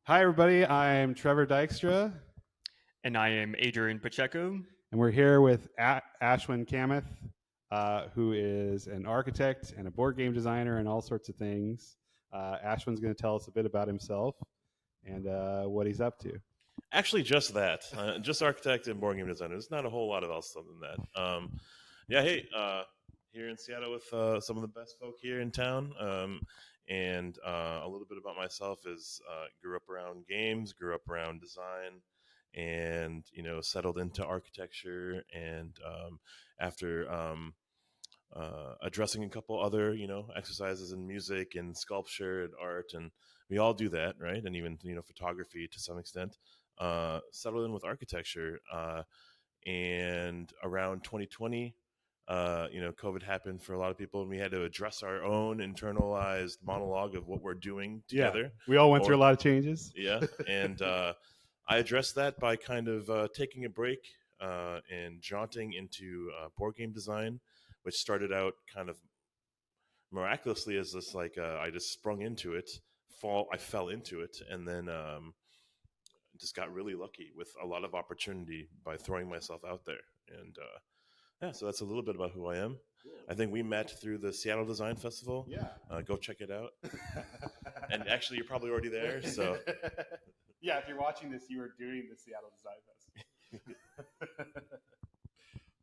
Hi, everybody. I'm Trevor Dykstra, And I am Adrian Pacheco. and we're here with Ashwin Kamath, who is an architect and a board game designer and all sorts of things. Ashwin's going to tell us a bit about himself and what he's up to. Actually, just that. Just architect and board game designer. There's not a whole lot of else other than that. Yeah, hey, here in Seattle with some of the best folk here in town. And a little bit about myself is grew up around games, grew up around design, and settled into architecture. And after addressing a couple other exercises in music and sculpture and art, and we all do that, right? And even photography to some extent. Settled in with architecture, and around 2020, COVID happened for a lot of people, and we had to address our own internalized monologue of what we're doing together. Yeah, we all went through a lot of changes. Yeah, and I addressed that by kind of taking a break and jaunting into board game design, which started out kind of miraculously as this I just sprung into it. I fell into it, and then just got really lucky with a lot of opportunity by throwing myself out there. And yeah, so that's a little bit about who I am. I think we met through the Seattle Design Festival. Yeah. Go check it out. And actually, you're probably already there. So yeah, if you're watching this, you were doing the Seattle Design Festival.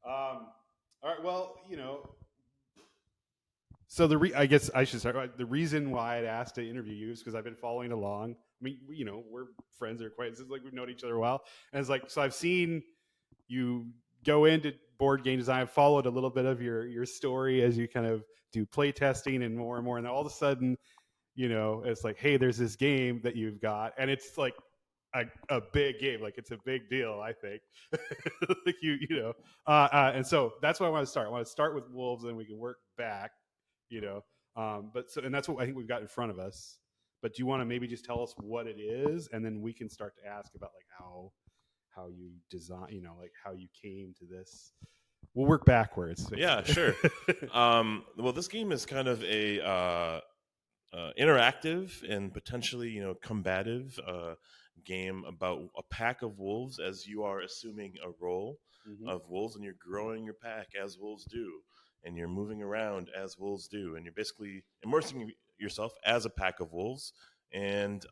All right. Well, so I guess I should start. The reason why I'd asked to interview you is because I've been following along. I mean, we're friends or acquaintances, like we've known each other a while, and it's like so I've seen you go into board game design. I've followed a little bit of your story as you kind of do play testing and more, and then all of a sudden, it's like, hey, there's this game that you've got, and it's like a big game, like it's a big deal, I think. Like and so that's why I want to start. I want to start with wolves, and we can work back. And that's what I think we've got in front of us. But do you want to maybe just tell us what it is, and then we can start to ask about like how you design, like how you came to this. We'll work backwards. Yeah, sure. Well, this game is kind of a interactive and potentially combative game about a pack of wolves, as you are assuming a role of wolves, and you're growing your pack as wolves do, and you're moving around as wolves do, and you're basically immersing yourself as a pack of wolves and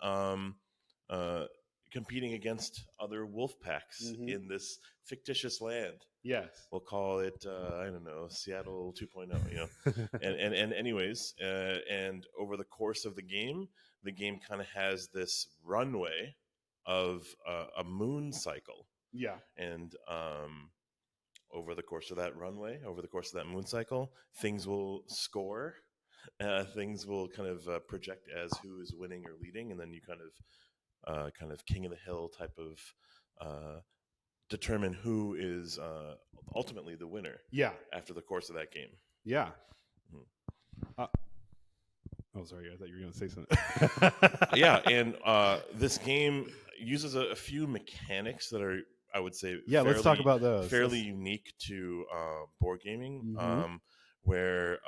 competing against other wolf packs in this fictitious land. Yes, we'll call it I don't know, Seattle 2.0. And anyways, and over the course of the game kind of has this runway of a moon cycle. Yeah, and over the course of that runway, over the course of that moon cycle, things will score. Things will kind of project as who is winning or leading, and then you kind of king of the hill type of determine who is ultimately the winner. Yeah. After the course of that game. Yeah. Oh, sorry. I thought you were going to say something. Yeah, and this game uses a few mechanics that are, I would say, let's talk about those. Fairly unique to board gaming, where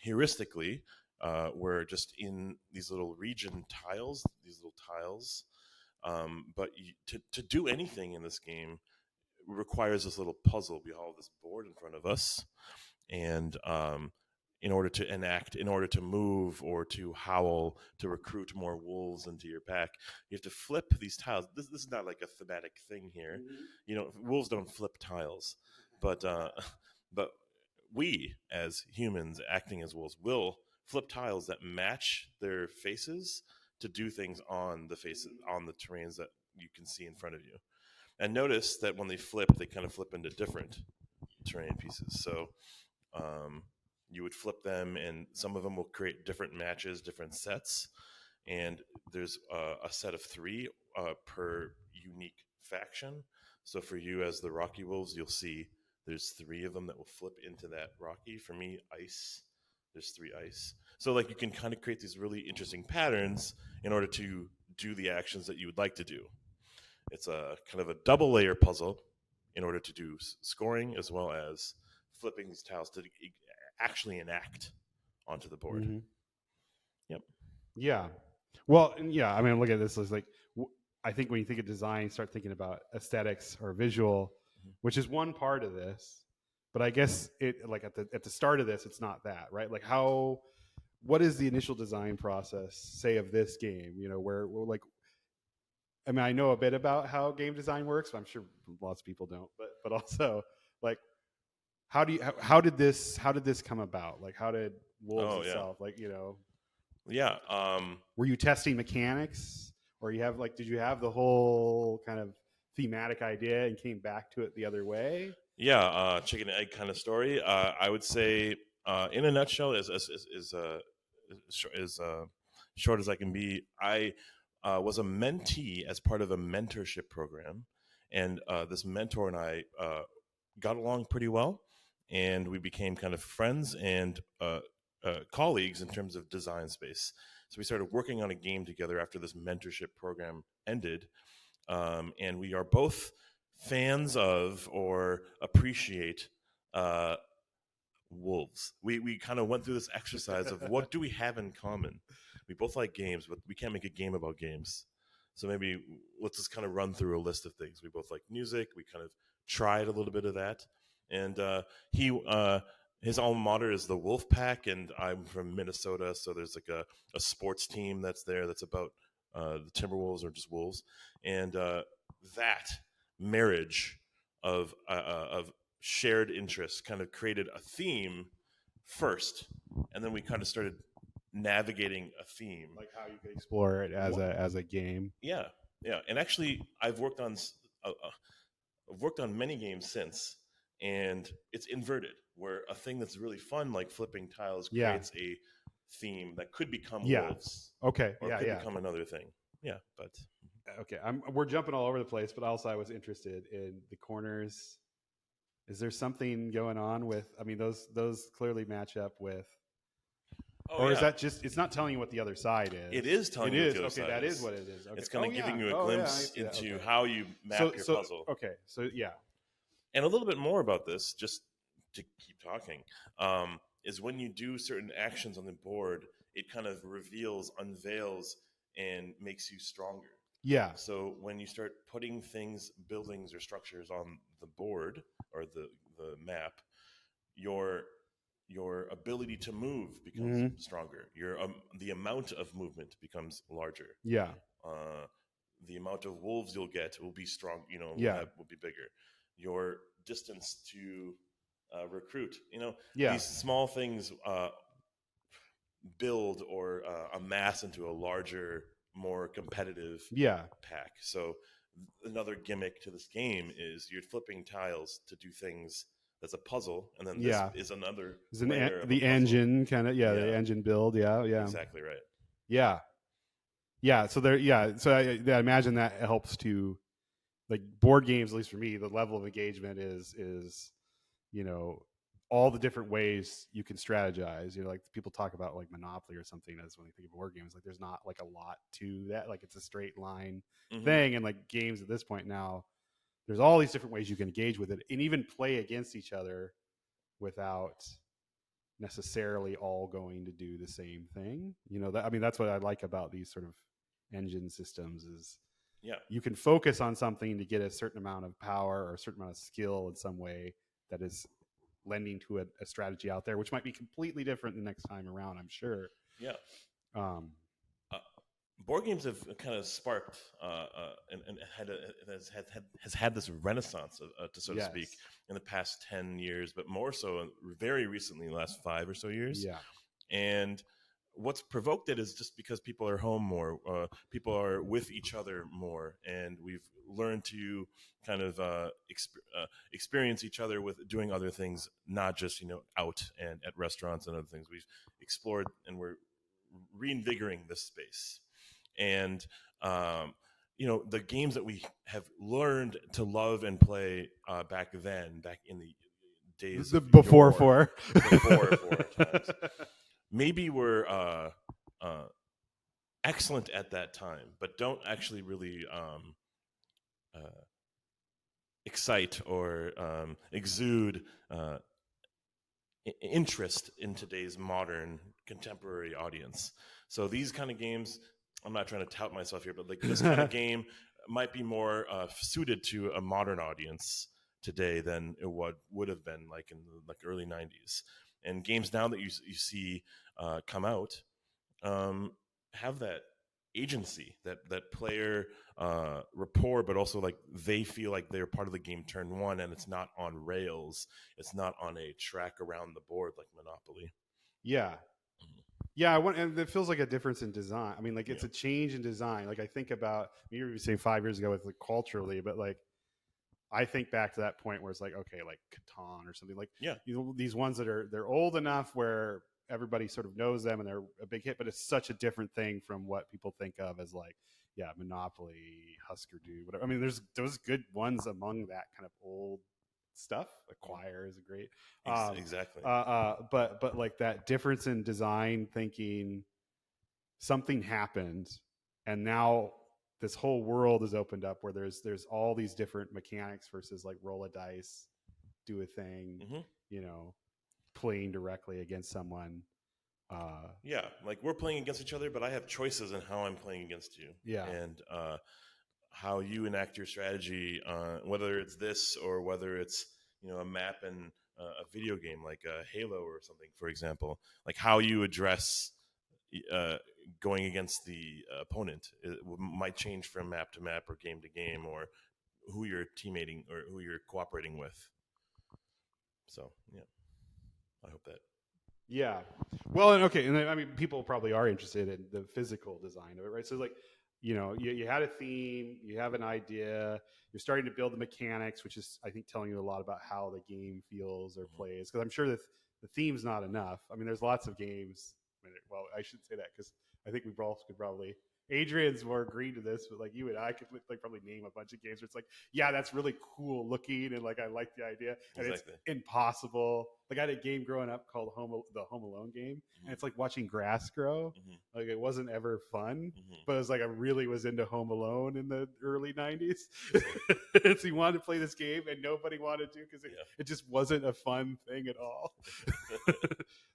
heuristically, we're just in these little region tiles, but to do anything in this game requires this little puzzle. We all have this board in front of us, and in order to enact, in order to move or to howl, to recruit more wolves into your pack, you have to flip these tiles. This is not like a thematic thing here. Wolves don't flip tiles, but we as humans acting as wolves will flip tiles that match their faces to do things on the faces, on the terrains that you can see in front of you. And notice that when they kind of flip into different terrain pieces. So you would flip them, and some of them will create different matches, different sets. And there's a set of 3 per unique faction. So for you as the Rocky Wolves, you'll see there's 3 of them that will flip into that Rocky. For me, ice. There's 3 ice. So like you can kind of create these really interesting patterns in order to do the actions that you would like to do. It's a kind of a double layer puzzle in order to do scoring as well as flipping these tiles to actually enact onto the board. Yep. Yeah. Well, and yeah, I mean, look at this. It's like I think when you think of design, start thinking about aesthetics or visual, which is one part of this. But I guess it like at the start of this, it's not that, right? Like how what is the initial design process, say, of this game? You know, where like I mean, I know a bit about how game design works, but I'm sure lots of people don't. But also like how did this come about? Like how did Wolves Oh yeah, itself like you know yeah. were you testing mechanics or you have like did you have the whole kind of thematic idea and came back to it the other way? Yeah, chicken and egg kind of story. I would say, in a nutshell, as short as I can be. I was a mentee as part of a mentorship program, and this mentor and I got along pretty well, and we became kind of friends and colleagues in terms of design space. So we started working on a game together after this mentorship program ended, and we are both fans of or appreciate uh, wolves. We kind of went through this exercise of what do we have in common. We both like games, but we can't make a game about games. So maybe let's just kind of run through a list of things. We both like music. We kind of tried a little bit of that, and he. His alma mater is the Wolf Pack, and I'm from Minnesota, so there's like a sports team that's there that's about the Timberwolves or just Wolves, and that marriage of shared interests kind of created a theme first, and then we kind of started navigating a theme. Like how you could explore it as a game. Yeah, yeah, and actually, I've worked on many games since, and it's inverted, where a thing that's really fun, like flipping tiles, Yeah. creates a theme that could become Yeah. wolves, Okay. or Yeah. could Yeah. become another thing. Yeah, but Okay. We're jumping all over the place, but also I was interested in the corners. Is there something going on with? I mean, those clearly match up with. oh, Or is yeah. that just? It's not telling you what the other side is. It is telling It you what is. the other Okay, side that is. is what it is. Okay. It's kind of giving you a Oh, yeah, I glimpse see that. into Okay. how you map your puzzle. Okay. So yeah. And a little bit more about this, just to keep talking, is when you do certain actions on the board, it kind of reveals, unveils, and makes you stronger. Yeah. So when you start putting things, buildings, or structures on the board or the map, your ability to move becomes stronger. The amount of movement becomes larger. Yeah. The amount of wolves you'll get will be strong. Yeah. Will be bigger. Your distance to recruit. Yeah. These small things build or amass into a larger, more competitive Yeah. pack. So another gimmick to this game is you're flipping tiles to do things. That's a puzzle, and then this is another layer of the engine kind of the Yeah. engine build. Yeah. Yeah. Exactly right. Yeah. Yeah. So there. Yeah. So I imagine that helps to like board games. At least for me, the level of engagement is all the different ways you can strategize. Like people talk about like Monopoly or something as when they think of board games. Like there's not like a lot to that. Like it's a straight line thing. And like games at this point now, there's all these different ways you can engage with it and even play against each other without necessarily all going to do the same thing. I mean, that's what I like about these sort of engine systems is you can focus on something to get a certain amount of power or a certain amount of skill in some way that is lending to a strategy out there, which might be completely different the next time around, I'm sure. Yeah. Um, Board games have kind of sparked and has had this renaissance, to speak, in the past 10 years, but more so very recently, in the last 5 or so years. Yeah. And what's provoked it is just because people are home more, people are with each other more, and we've learned to kind of experience each other with doing other things, not just out and at restaurants and other things. We've explored, and we're reinvigorating this space. And the games that we have learned to love and play back in the days before four times, maybe were excellent at that time, but don't actually really excite or exude interest in today's modern contemporary audience. So these kind of games I'm not trying to tout myself here, but like this kind of game might be more suited to a modern audience today than it would have been like in the early 90s. And games now that you see come out have that agency, that player rapport, but also like they feel like they're part of the game turn one, and it's not on rails, it's not on a track around the board like Monopoly. Yeah. Yeah, and it feels like a difference in design. I mean, like it's a change in design. Like I think about, you were saying 5 years ago with like culturally, but like I think back to that point where it's like, okay, like Catan or something like, these ones that they're old enough where everybody sort of knows them and they're a big hit, but it's such a different thing from what people think of as like, Monopoly, Husker Du, whatever. I mean, there's those good ones among that kind of old stuff. Acquire is a great exactly. But like that difference in design thinking, something happened, and now this whole world is opened up where there's all these different mechanics versus like roll a dice, do a thing, playing directly against someone. Like we're playing against each other, but I have choices in how I'm playing against you. And how you enact your strategy, whether it's this or whether it's a map in a video game like Halo or something, for example, like how you address going against the opponent might change from map to map or game to game, or who you're teammating or who you're cooperating with. So I hope that. Yeah. Well, and okay, and I mean, people probably are interested in the physical design of it, right? So like, you had a theme, you have an idea, you're starting to build the mechanics, which is, I think, telling you a lot about how the game feels or plays. Because I'm sure that the theme's not enough. I mean, there's lots of games. Well, I shouldn't say that because I think we both could probably. Adrian's more agreed to this, but like you and I could like probably name a bunch of games where it's like, that's really cool looking, and like I like the idea, and it's impossible. Like I had a game growing up called the Home Alone game, and it's like watching grass grow. Like it wasn't ever fun, but it was like I really was into Home Alone in the early '90s. So you wanted to play this game, and nobody wanted to because it just wasn't a fun thing at all.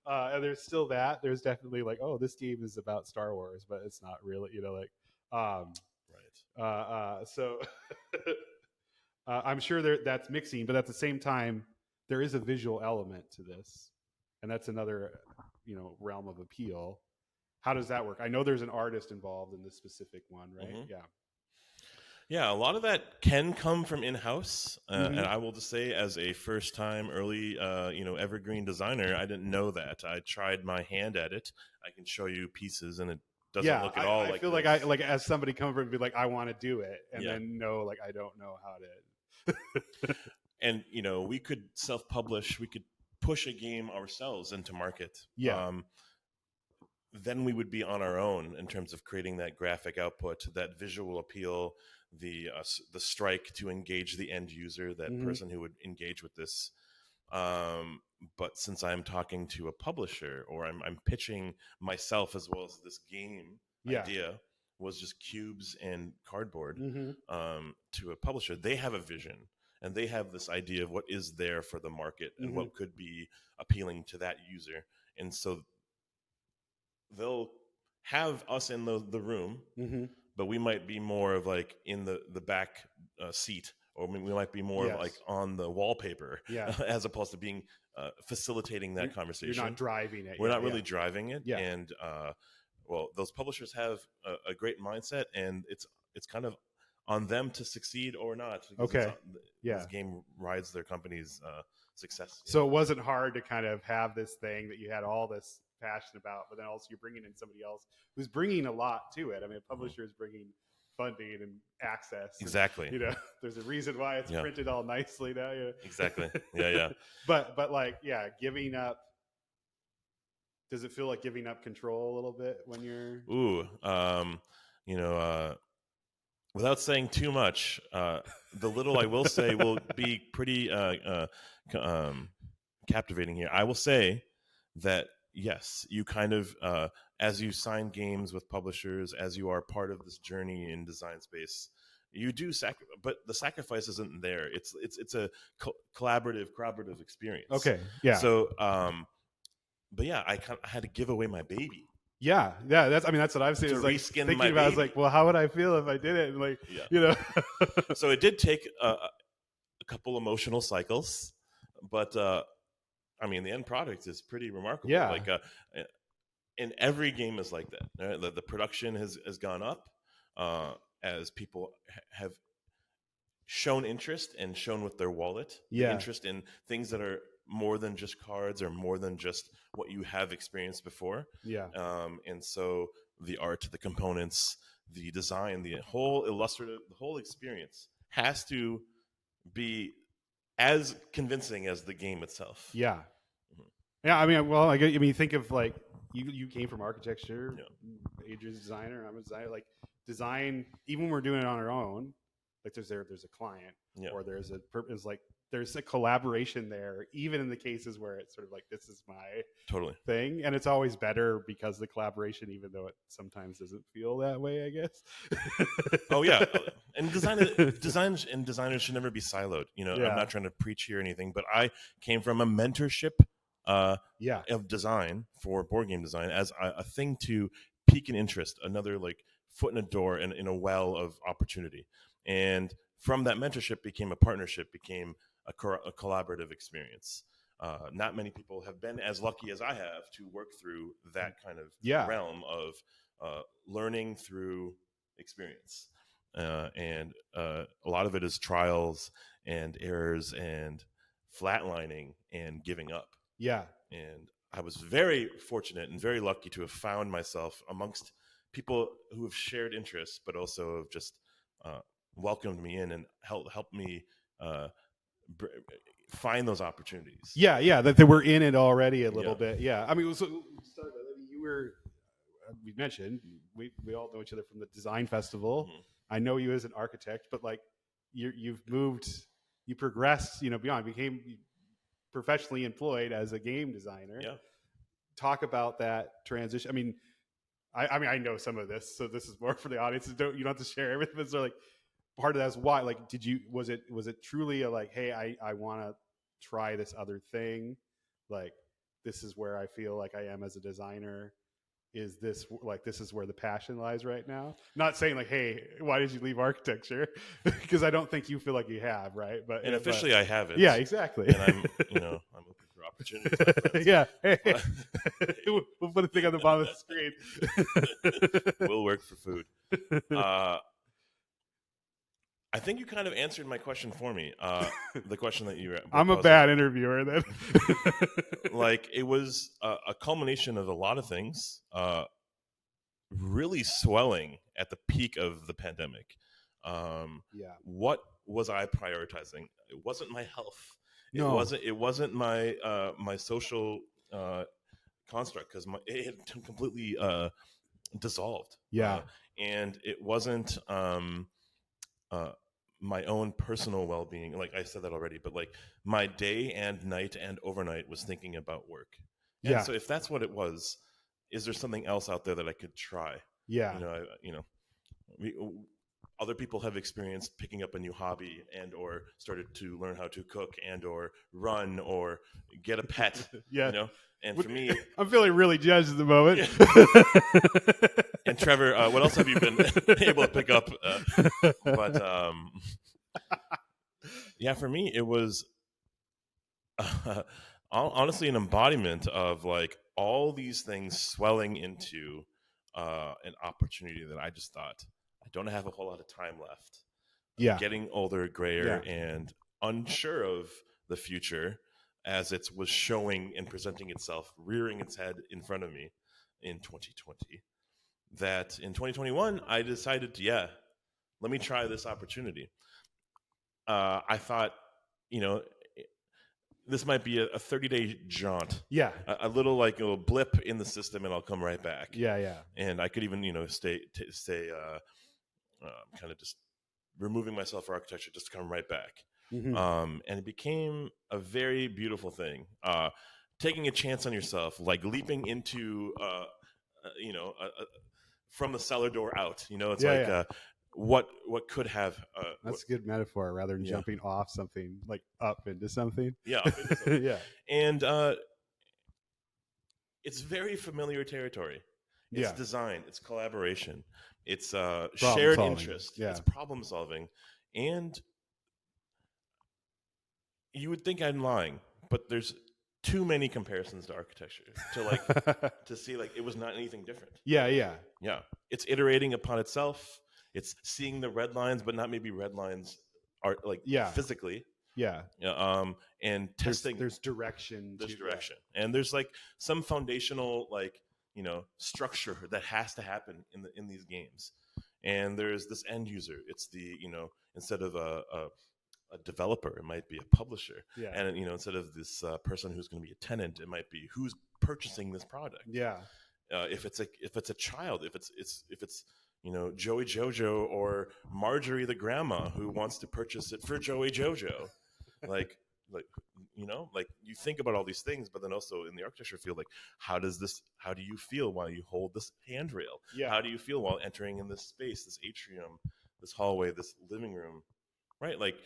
And there's still that. There's definitely like, oh, this game is about Star Wars, but it's not really, so I'm sure that's mixing, but at the same time, there is a visual element to this, and that's another, realm of appeal. How does that work? I know there's an artist involved in this specific one, right? Yeah, a lot of that can come from in-house, and I will just say, as a first-time early, evergreen designer, I didn't know that. I tried my hand at it. I can show you pieces, and it doesn't look at all like. I feel like as somebody come over and be like, I want to do it, and then like I don't know how to. And we could self-publish. We could push a game ourselves into market. Then we would be on our own in terms of creating that graphic output, that visual appeal, the strike to engage the end user, that person who would engage with this. But since I'm talking to a publisher, or I'm pitching myself as well as this game idea was just cubes and cardboard to a publisher, they have a vision and they have this idea of what is there for the market and what could be appealing to that user. And so they'll have us in the room, but we might be more of like in the back seat, or we might be more of like on the wallpaper, as opposed to being facilitating that conversation. You're not driving it. We're not really driving it. And those publishers have a great mindset, and it's kind of on them to succeed or not. This game rides their company's success. So it wasn't hard to kind of have this thing that you had all this passion about, but then also you're bringing in somebody else who's bringing a lot to it. I mean, a publisher is bringing funding and access. Exactly. And, there's a reason why it's printed all nicely now. Exactly. Yeah. But like, giving up. Does it feel like giving up control a little bit when you're? Without saying too much, the little I will say will be pretty captivating here. I will say that yes, you kind of, as you sign games with publishers, as you are part of this journey in design space, you do but the sacrifice isn't there. It's a collaborative experience. Okay. Yeah. So, but yeah, I had to give away my baby. Yeah, that's what I've seen. To Is like reskin thinking my about. I was baby. like, well, how would I feel if I did it? And like, Yeah. you know, So it did take a couple emotional cycles, but I mean, the end product is pretty remarkable. Yeah. Like, and every game is like that. Right? The production has gone up as people have shown interest and shown with their wallet the Yeah. interest in things that are more than just cards or more than just what you have experienced before. yeah, And so the art, the components, the design, the whole illustrative, the whole experience has to be as convincing as the game itself. yeah, Mhm. yeah. I mean, well, I mean, think of like you came from architecture. Yeah. Adrian's a designer. I'm a designer. Like design, even when we're doing it on our own, like there's a client Yeah. or there's a purpose. Like there's a collaboration there, even in the cases where it's sort of like this is my Totally. thing, and it's always better because the collaboration, even though it sometimes doesn't feel that way, I guess. Oh yeah, and designers should never be siloed. You know, Yeah. I'm not trying to preach here or anything, but I came from a mentorship Yeah, of design for board game design as a thing to pique an interest, another like foot in a door and in a well of opportunity. And from that mentorship became a partnership, became a collaborative experience. Not many people have been as lucky as I have to work through that kind of Yeah. realm of learning through experience. And a lot of it is trials and errors and flatlining and giving up. yeah, And I was very fortunate and very lucky to have found myself amongst people who have shared interests, but also have just welcomed me in and helped me find those opportunities. yeah. That they were in it already a little Yeah. bit. Yeah, I mean, so you were. We mentioned we all know each other from the design festival. Mhm. I know you as an architect, but like you've moved, you progressed, beyond, became professionally employed as a game designer. Yeah. Talk about that transition. I mean, I know some of this, so this is more for the audience. You don't have to share everything. But so like part of that's why. Like, was it truly a like, hey, I want to try this other thing. Like, this is where I feel like I am as a designer. Is this like this is where the passion lies right now? Not saying like, hey, why did you leave architecture? Because I don't think you feel like you have, right? But And officially, I haven't. yeah, exactly. And I'm open for opportunities. my friends. Yeah, hey, we'll put a thing on the bottom of the screen. Will work for food. I think you kind of answered my question for me. The question that you were. I'm a bad interviewer then. Like, it was a culmination of a lot of things, really swelling at the peak of the pandemic. Yeah. What was I prioritizing? It wasn't my health. No. It wasn't my my social construct, because it had completely dissolved. Yeah. And it wasn't my own personal well-being. Like I said that already, but like my day and night and overnight was thinking about work. And Yeah. so if that's what it was, is there something else out there that I could try? Yeah. Other people have experienced picking up a new hobby and or started to learn how to cook and or run or get a pet. Yeah. And for me, I'm feeling really judged at the moment. And Trevor, what else have you been able to pick up? But yeah, for me, it was honestly an embodiment of like all these things swelling into an opportunity that I just thought, I don't have a whole lot of time left. Yeah. Getting older, grayer, Yeah. and unsure of the future as it was showing and presenting itself, rearing its head in front of me in 2020. That in 2021, I decided to, let me try this opportunity. I thought, this might be a 30-day jaunt. Yeah. A little like a little blip in the system, and I'll come right back. Yeah. Yeah. And I could even, stay kind of just removing myself for architecture, just to come right back. Mhm. And it became a very beautiful thing. Taking a chance on yourself, like leaping into, from the cellar door out. It's Yeah, like yeah. what could have. That's a good metaphor rather than Yeah. jumping off something, like up into something. Yeah, up into something. Yeah. And it's very familiar territory. It's Yeah. design. It's collaboration. It's Problem shared solving. interest. Yeah. It's problem solving. And you would think I'm lying, but there's too many comparisons to architecture to like to see like it was not anything different. Yeah, yeah. Yeah, it's iterating upon itself. It's seeing the red lines, but not maybe red lines are like Yeah. physically. Yeah. And testing. There's direction. There's to- direction, and there's like some foundational like structure that has to happen in these games. And there's this end user. It's the instead of a developer, it might be a publisher. Yeah. And instead of this person who's going to be a tenant, it might be who's purchasing this product. Yeah. If it's a child, if it's Joey Jojo or Marjorie the grandma who wants to purchase it for Joey Jojo, like you think about all these things, but then also in the architecture field, like how do you feel while you hold this handrail? Yeah. How do you feel while entering in this space, this atrium, this hallway, this living room? Right, like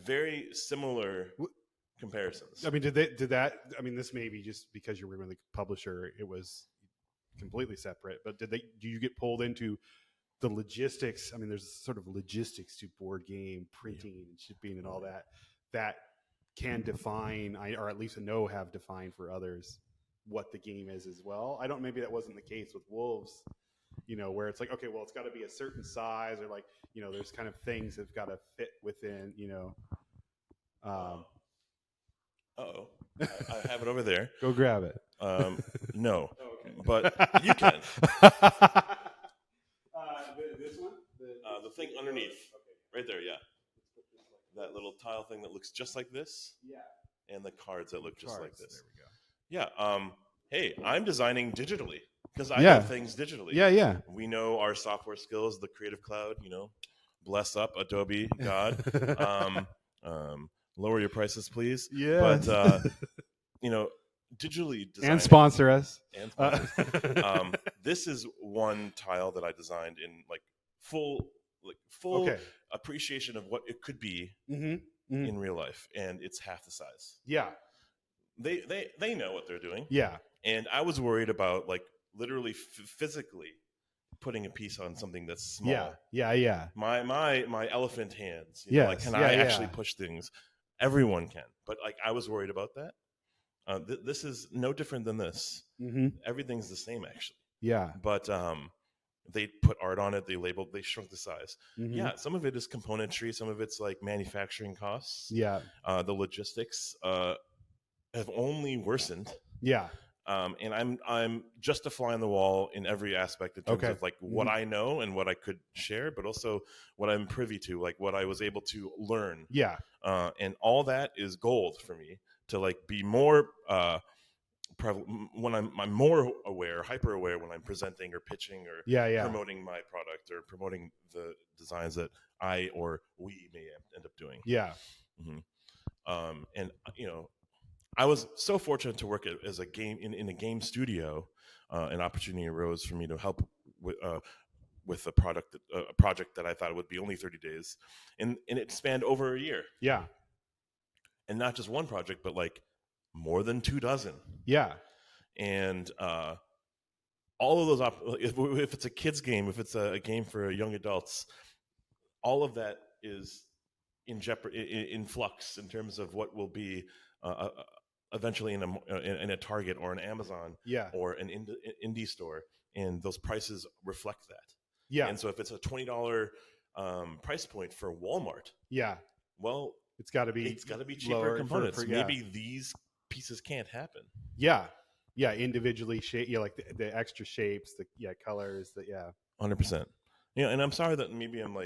very similar comparisons. I mean, did that? I mean, this may be just because you were with the publisher, it was completely separate. But do you get pulled into the logistics? I mean, there's sort of logistics to board game printing and shipping and all that can define, or at least have defined for others what the game is as well. I don't. Maybe that wasn't the case with Wolves. Where it's like, okay, well, it's got to be a certain size, or like, there's kind of things that've got to fit within, Uh-oh. I have it over there. Go grab it. No. Oh, okay. But you can. This one? The thing underneath. Right there, yeah. That little tile thing that looks just like this. Yeah. And the cards that look just like this. There we go. Yeah. Hey, I'm designing digitally. Because I do things digitally. Yeah. We know our software skills, the Creative Cloud, bless up Adobe, God. Lower your prices, please. Yeah. But, digitally designing. And sponsor us. This is one tile that I designed in full appreciation of what it could be in real life. And it's half the size. Yeah. They know what they're doing. Yeah. And I was worried about literally physically putting a piece on something that's small. Yeah. My elephant hands. Can I actually push things? Everyone can, but I was worried about that. This is no different than this. Mm-hmm. Everything's the same actually. Yeah. But they put art on it. They shrunk the size. Mm-hmm. Yeah, some of it is componentry. Some of it's manufacturing costs. Yeah. The logistics have only worsened. Yeah. And I'm just a fly on the wall in every aspect in terms of what I know and what I could share, but also what I'm privy to, what I was able to learn. Yeah. And all that is gold for me to be more when I'm more aware, hyper aware when I'm presenting or pitching or promoting my product or promoting the designs that I or we may end up doing. Yeah. Mm-hmm. And I was so fortunate to work as a game in a game studio. An opportunity arose for me to help with a project that I thought would be only 30 days, and it spanned over a year. Yeah, and not just one project, but more than 24. Yeah, and all of those if it's a kids game, if it's a game for young adults, all of that is in jeopardy, in flux in terms of what will be. Eventually in a Target or an Amazon or an indie store, and those prices reflect that. Yeah. And so if it's a $20 price point for Walmart, well, it's got to be cheaper components. Maybe these pieces can't happen. Yeah, individually shape. Yeah, like the extra shapes, the colors. 100%. Yeah, and I'm sorry that maybe I'm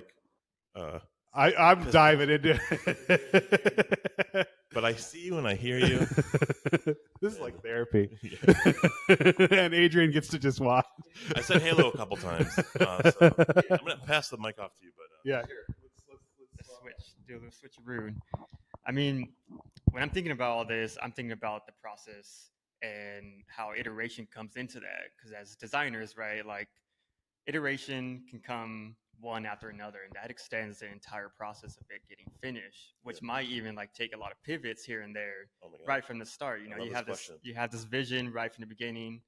I'm diving into it. But I see you and I hear you. This is like therapy. And Adrian gets to just watch. I said hello a couple times. I'm going to pass the mic off to you. But here. Let's do a switcheroo. I mean, when I'm thinking about all this, I'm thinking about the process and how iteration comes into that. Because as designers, right, iteration can come one after another, and that extends the entire process of it getting finished, which might even take a lot of pivots here and there right from the start. You have this vision right from the beginning,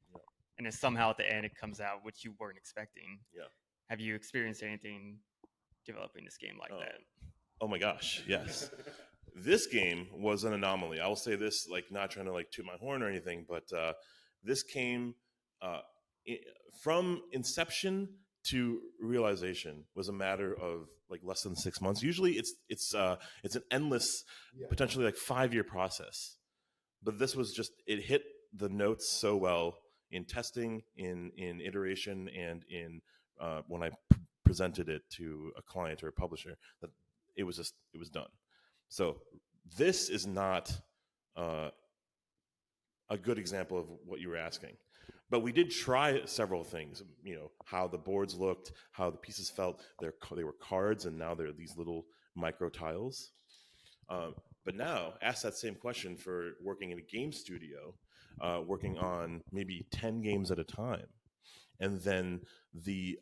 and then somehow at the end it comes out which you weren't expecting. Yeah. Have you experienced anything developing this game like that? Oh my gosh, yes. This game was an anomaly. I will say this, like, not trying to like toot my horn or anything, but this came from inception to realization was a matter of like less than 6 months. Usually, it's an endless, potentially like 5-year process. But this was just, it hit the notes so well in testing, in iteration, and in when I presented it to a client or a publisher, that it was done. So this is not a good example of what you were asking, but we did try several things. You know, how the boards looked, how the pieces felt. They were cards, and now they're these little micro tiles. But now, ask that same question for working in a game studio, working on maybe 10 games at a time, and then the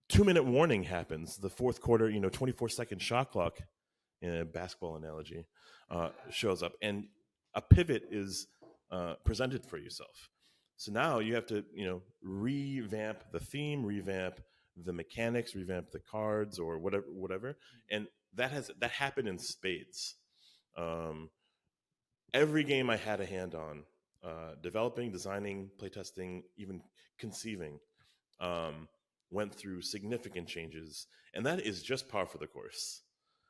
2-minute warning happens. The fourth quarter, 24-second shot clock, in a basketball analogy, shows up, and a pivot is presented for yourself. So now you have to, revamp the theme, revamp the mechanics, revamp the cards, or whatever. And that happened in spades. Every game I had a hand on, developing, designing, playtesting, even conceiving, went through significant changes, and that is just par for the course.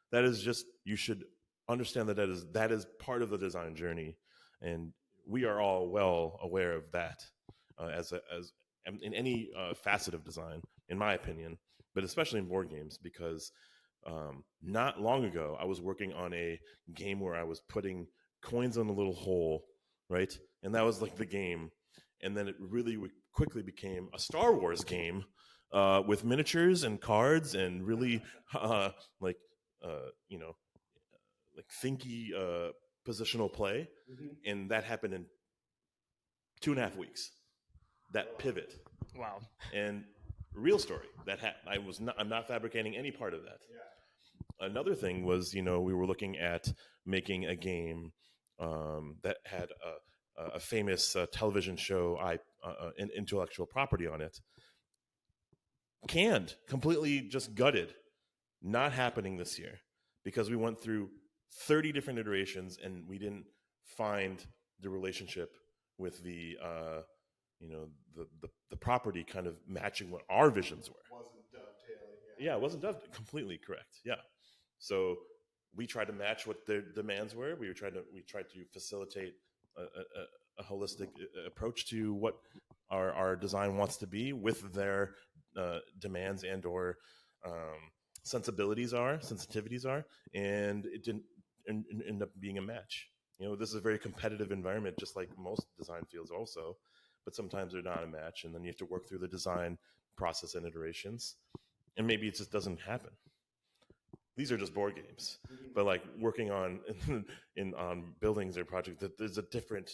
That is just, you should understand that is part of the design journey, and we are all well aware of that as in any facet of design, in my opinion, but especially in board games, because not long ago I was working on a game where I was putting coins on a little hole, right? And that was like the game, and then it really quickly became a Star Wars game with miniatures and cards and really like thinky positional play, and that happened in 2.5 weeks. That pivot. Wow. And real story. I'm not fabricating any part of that. Yeah. Another thing was, we were looking at making a game that had a famous television show, intellectual property on it. Canned, completely just gutted. Not happening this year because we went through 30 different iterations and we didn't find the relationship with the property kind of matching what our visions were. Wasn't dovetailing. Yeah, it wasn't dovetailing. Completely correct. Yeah. So we tried to match what their demands were. We tried to facilitate a holistic approach to what our design wants to be with their demands and or sensitivities are, and it didn't end up being a match. This is a very competitive environment, just like most design fields also, but sometimes they're not a match, and then you have to work through the design process and iterations, and maybe it just doesn't happen. These are just board games, but like working on on buildings or projects, there's a different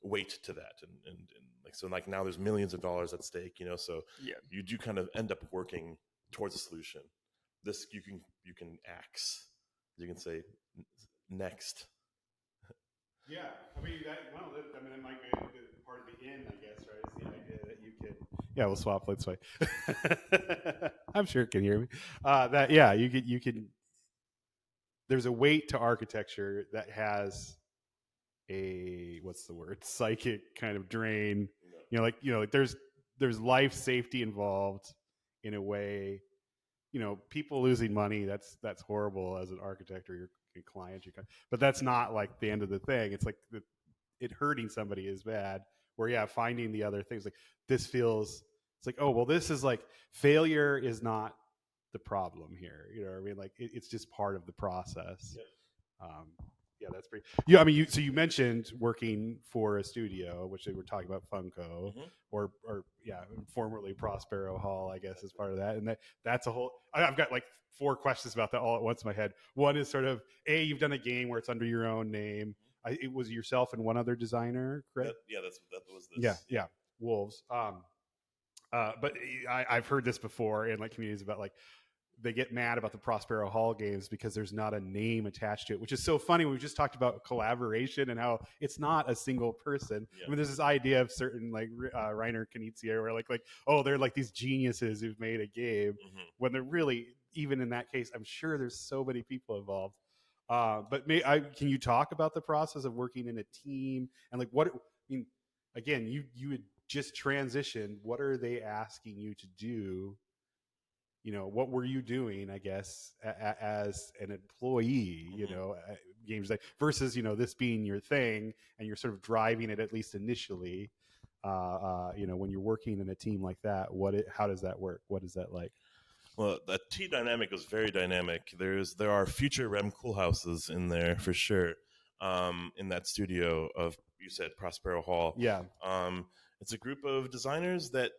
weight to that, and like, so like now there's millions of dollars at stake, so Yeah. you do kind of end up working towards a solution. This you can axe. You can say next. Yeah, I mean that might be part of the end, I guess, right? Is the idea that you could. Yeah, we'll swap. Let's way. I'm sure it can hear me. You can. There's a weight to architecture that has a psychic kind of drain. There's life safety involved in a way. People losing money, that's horrible as an architect or your client, but that's not like the end of the thing. It's like it hurting somebody is bad. Where finding the other things, like this feels, it's like, oh well, this is like failure is not the problem here. You know what I mean? Like it's just part of the process. Yep. That's pretty. Yeah, I mean, so you mentioned working for a studio, which they were talking about Funko, or formerly Prospero Hall, I guess, is part of that, and that's a whole. I've got like 4 questions about that all at once in my head. One is sort of you've done a game where it's under your own name. It was yourself and one other designer, correct? That was this. Yeah, Wolves. But I've heard this before in like communities about like they get mad about the Prospero Hall games because there's not a name attached to it, which is so funny. We just talked about collaboration and how it's not a single person. Yeah. I mean, there's this idea of certain like Reiner Knizia, where like oh, they're like these geniuses who've made a game, when they're really, even in that case, I'm sure there's so many people involved. But can you talk about the process of working in a team and like what? I mean, again, you had just transitioned. What are they asking you to do? You know, what were you doing, I guess, as an employee, you know, at games like versus, you know, this being your thing and you're sort of driving it, at least initially, you know, when you're working in a team like that, how does that work? What is that like? Well, the team dynamic was very dynamic. There are future Rem Coolhouses in there for sure. In that studio of, you said, Prospero Hall. Yeah. It's a group of designers that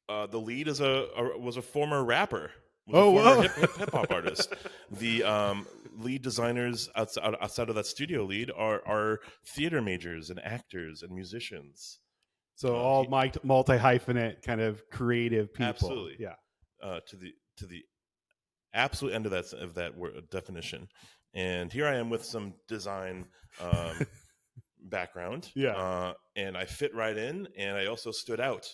the lead was a former rapper, former hip hop artist. The lead designers outside of that studio lead are theater majors and actors and musicians. So all multi-hyphenate kind of creative people. Absolutely. Yeah. To the absolute end of that word, definition. And here I am with some design background. Yeah. And I fit right in, and I also stood out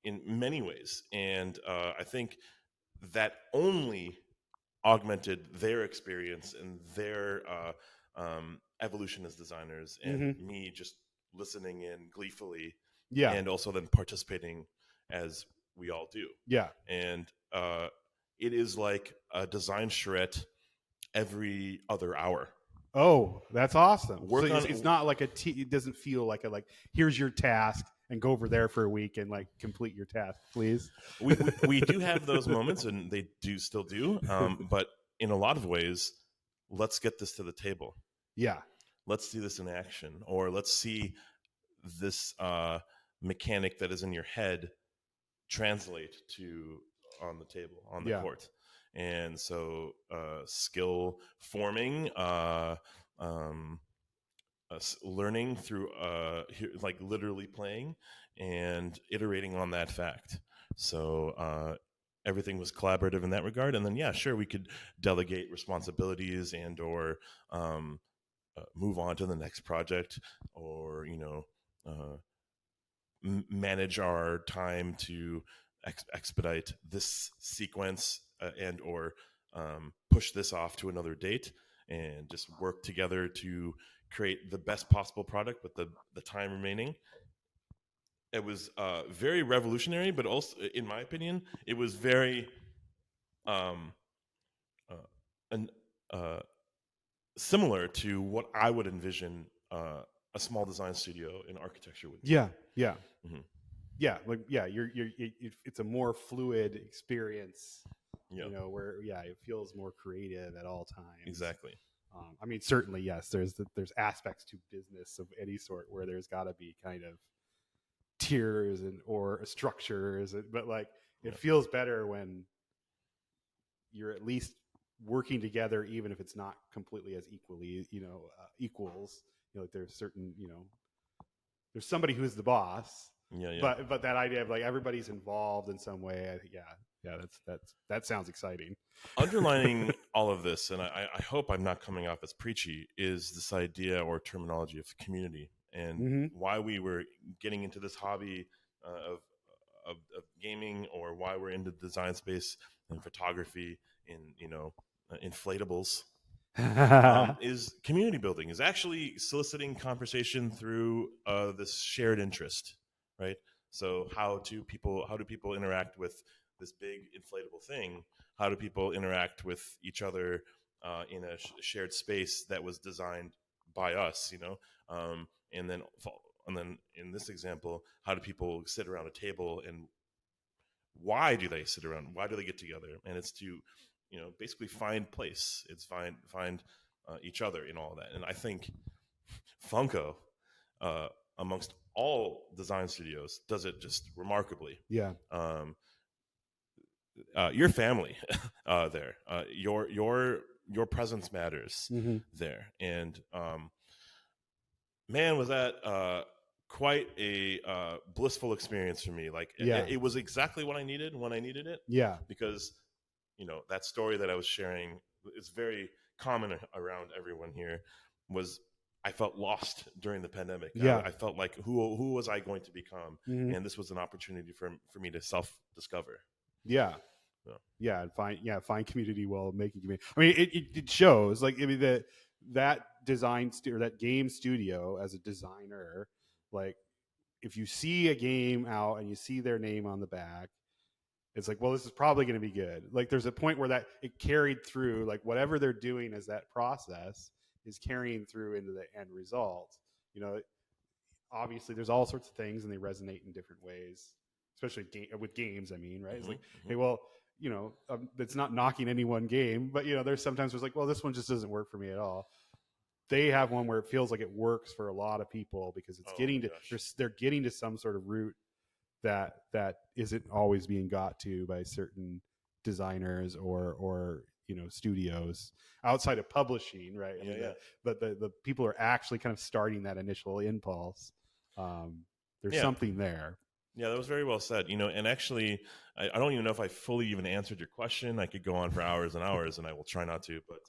in many ways. And I think that only augmented their experience and their evolution as designers, and me just listening in gleefully, and also then participating as we all do. Yeah. And it is like a design charrette every other hour. Oh, that's awesome. It's not like it doesn't feel like here's your task and go over there for a week and like complete your task, please. We do have those moments, and they still do. But in a lot of ways, let's get this to the table. Yeah. Let's see this in action, or let's see this mechanic that is in your head translate to on the table, on the court. And so skill forming, learning through like literally playing and iterating on that fact. So everything was collaborative in that regard. And then, yeah, sure, we could delegate responsibilities and or move on to the next project, or, you know, manage our time to expedite this sequence and or push this off to another date, and just work together to create the best possible product with the time remaining. It was very revolutionary, but also, in my opinion, it was very similar to what I would envision a small design studio in architecture would be. Yeah. It's a more fluid experience, you know, where it feels more creative at all times. Exactly. I mean, certainly, yes, there's aspects to business of any sort where there's got to be kind of tiers or structures, but like it feels better when you're at least working together, even if it's not completely as equally, you know, equals. You know, like there's certain, you know, there's somebody who's the boss. Yeah. But that idea of like everybody's involved in some way, I think, that sounds exciting. Underlining all of this, and I hope I'm not coming off as preachy, is this idea or terminology of community, and why we were getting into this hobby of gaming, or why we're into the design space and photography, in, you know, inflatables. Is community building, is actually soliciting conversation through this shared interest, right? So how do people interact with this big inflatable thing? How do people interact with each other in a shared space that was designed by us, you know? And then in this example, how do people sit around a table, and why do they sit around? Why do they get together? And it's to, you know, basically find place. It's find each other in all of that. And I think Funko, amongst all design studios, does it just remarkably. Yeah. Your family there, your presence matters there. And man, was that quite a blissful experience for me. Like it was exactly what I needed when I needed it. Yeah. Because that story that I was sharing is very common around everyone here. Was I felt lost during the pandemic. Yeah. I felt like who was I going to become, Mm-hmm. and this was an opportunity for me to self discover. Yeah. Yeah, and find community while making community. I mean, it shows. Like, I mean, that design or that game studio as a designer, like, if you see a game out and you see their name on the back, it's like, well, this is probably going to be good. Like, there's a point where that it carried through. Like, whatever they're doing as that process is carrying through into the end result. Obviously, there's all sorts of things, and they resonate in different ways, especially with games. I mean, right? It's like, hey, well, it's not knocking any one game, but there's sometimes it's like, well, this one just doesn't work for me at all. They have one where it feels like it works for a lot of people because it's they're getting to some sort of root that isn't always being got to by certain designers or studios outside of publishing, right? I mean, but the people are actually kind of starting that initial impulse. There's something there. Yeah, that was very well said. And actually, I don't even know if I fully even answered your question. I could go on for hours and hours, and I will try not to. But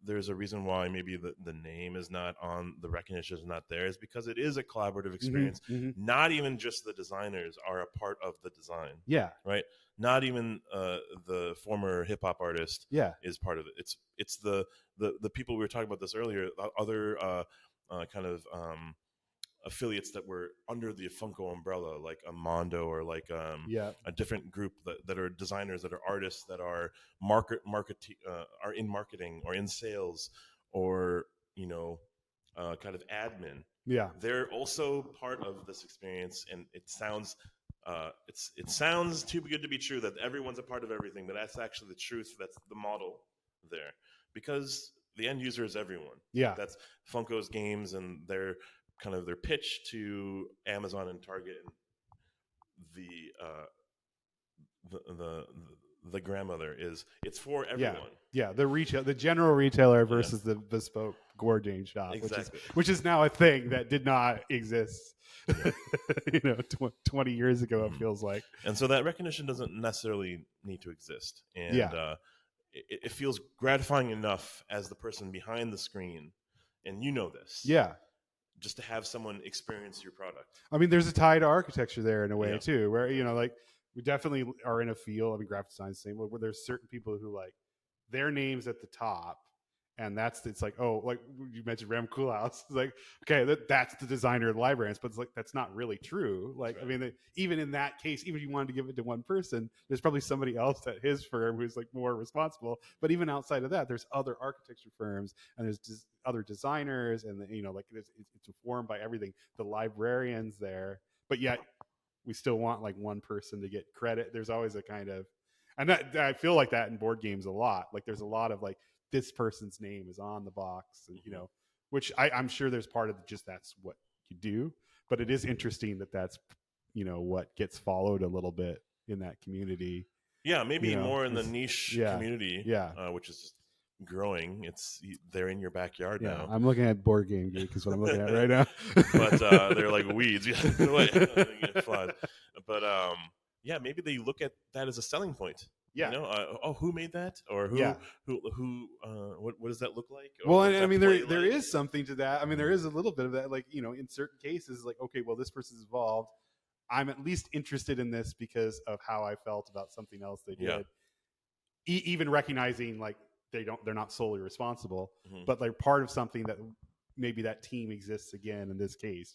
there's a reason why maybe the name is not on, the recognition is not there, is because it is a collaborative experience. Mm-hmm. Not even just the designers are a part of the design. Yeah. Right? Not even the former hip hop artist is part of it. It's the people, we were talking about this earlier, other kind of affiliates that were under the Funko umbrella, like a Mondo or like a different group that are designers, that are artists, that are are in marketing or in sales or kind of admin. Yeah, they're also part of this experience, and it sounds too good to be true that everyone's a part of everything, but that's actually the truth. That's the model there, because the end user is everyone. Yeah, that's Funko's games and their kind of their pitch to Amazon and Target and the grandmother is, it's for everyone. Yeah, the general retailer versus the bespoke gourmet shop, exactly. which is now a thing that did not exist 20 years ago. It feels like. And so that recognition doesn't necessarily need to exist. And it feels gratifying enough as the person behind the screen, and this. Just to have someone experience your product. I mean, there's a tie to architecture there in a way too, where like we definitely are in a field. I mean, graphic design is the same, where there's certain people who like their names at the top, and it's like, oh, like you mentioned Ram Koolhaas. It's like, okay, that's the designer of the librarians, but it's like that's not really true. Like, right. I mean, even in that case, even if you wanted to give it to one person, there's probably somebody else at his firm who's like more responsible. But even outside of that, there's other architecture firms, and there's just other designers, and like it's informed by everything. The librarians there, but yet we still want like one person to get credit. There's always a kind of, and that I feel like that in board games a lot. Like there's a lot of like, this person's name is on the box, and which I'm sure there's part of just that's what you do, but it is interesting that's what gets followed a little bit in that community. Yeah, maybe more in the niche community. Yeah, which is just growing. They're in your backyard now. I'm looking at Board Game Geek is what I'm looking at right now. But they're like weeds. But maybe they look at that as a selling point. Yeah. Who made that, or who what does that look like? Well, and I mean, there is something to that. I mean, there is a little bit of that. Like, in certain cases, like, okay, well, this person's involved. I'm at least interested in this because of how I felt about something else they did. Even recognizing like they're not solely responsible, but they're part of something that maybe that team exists again in this case.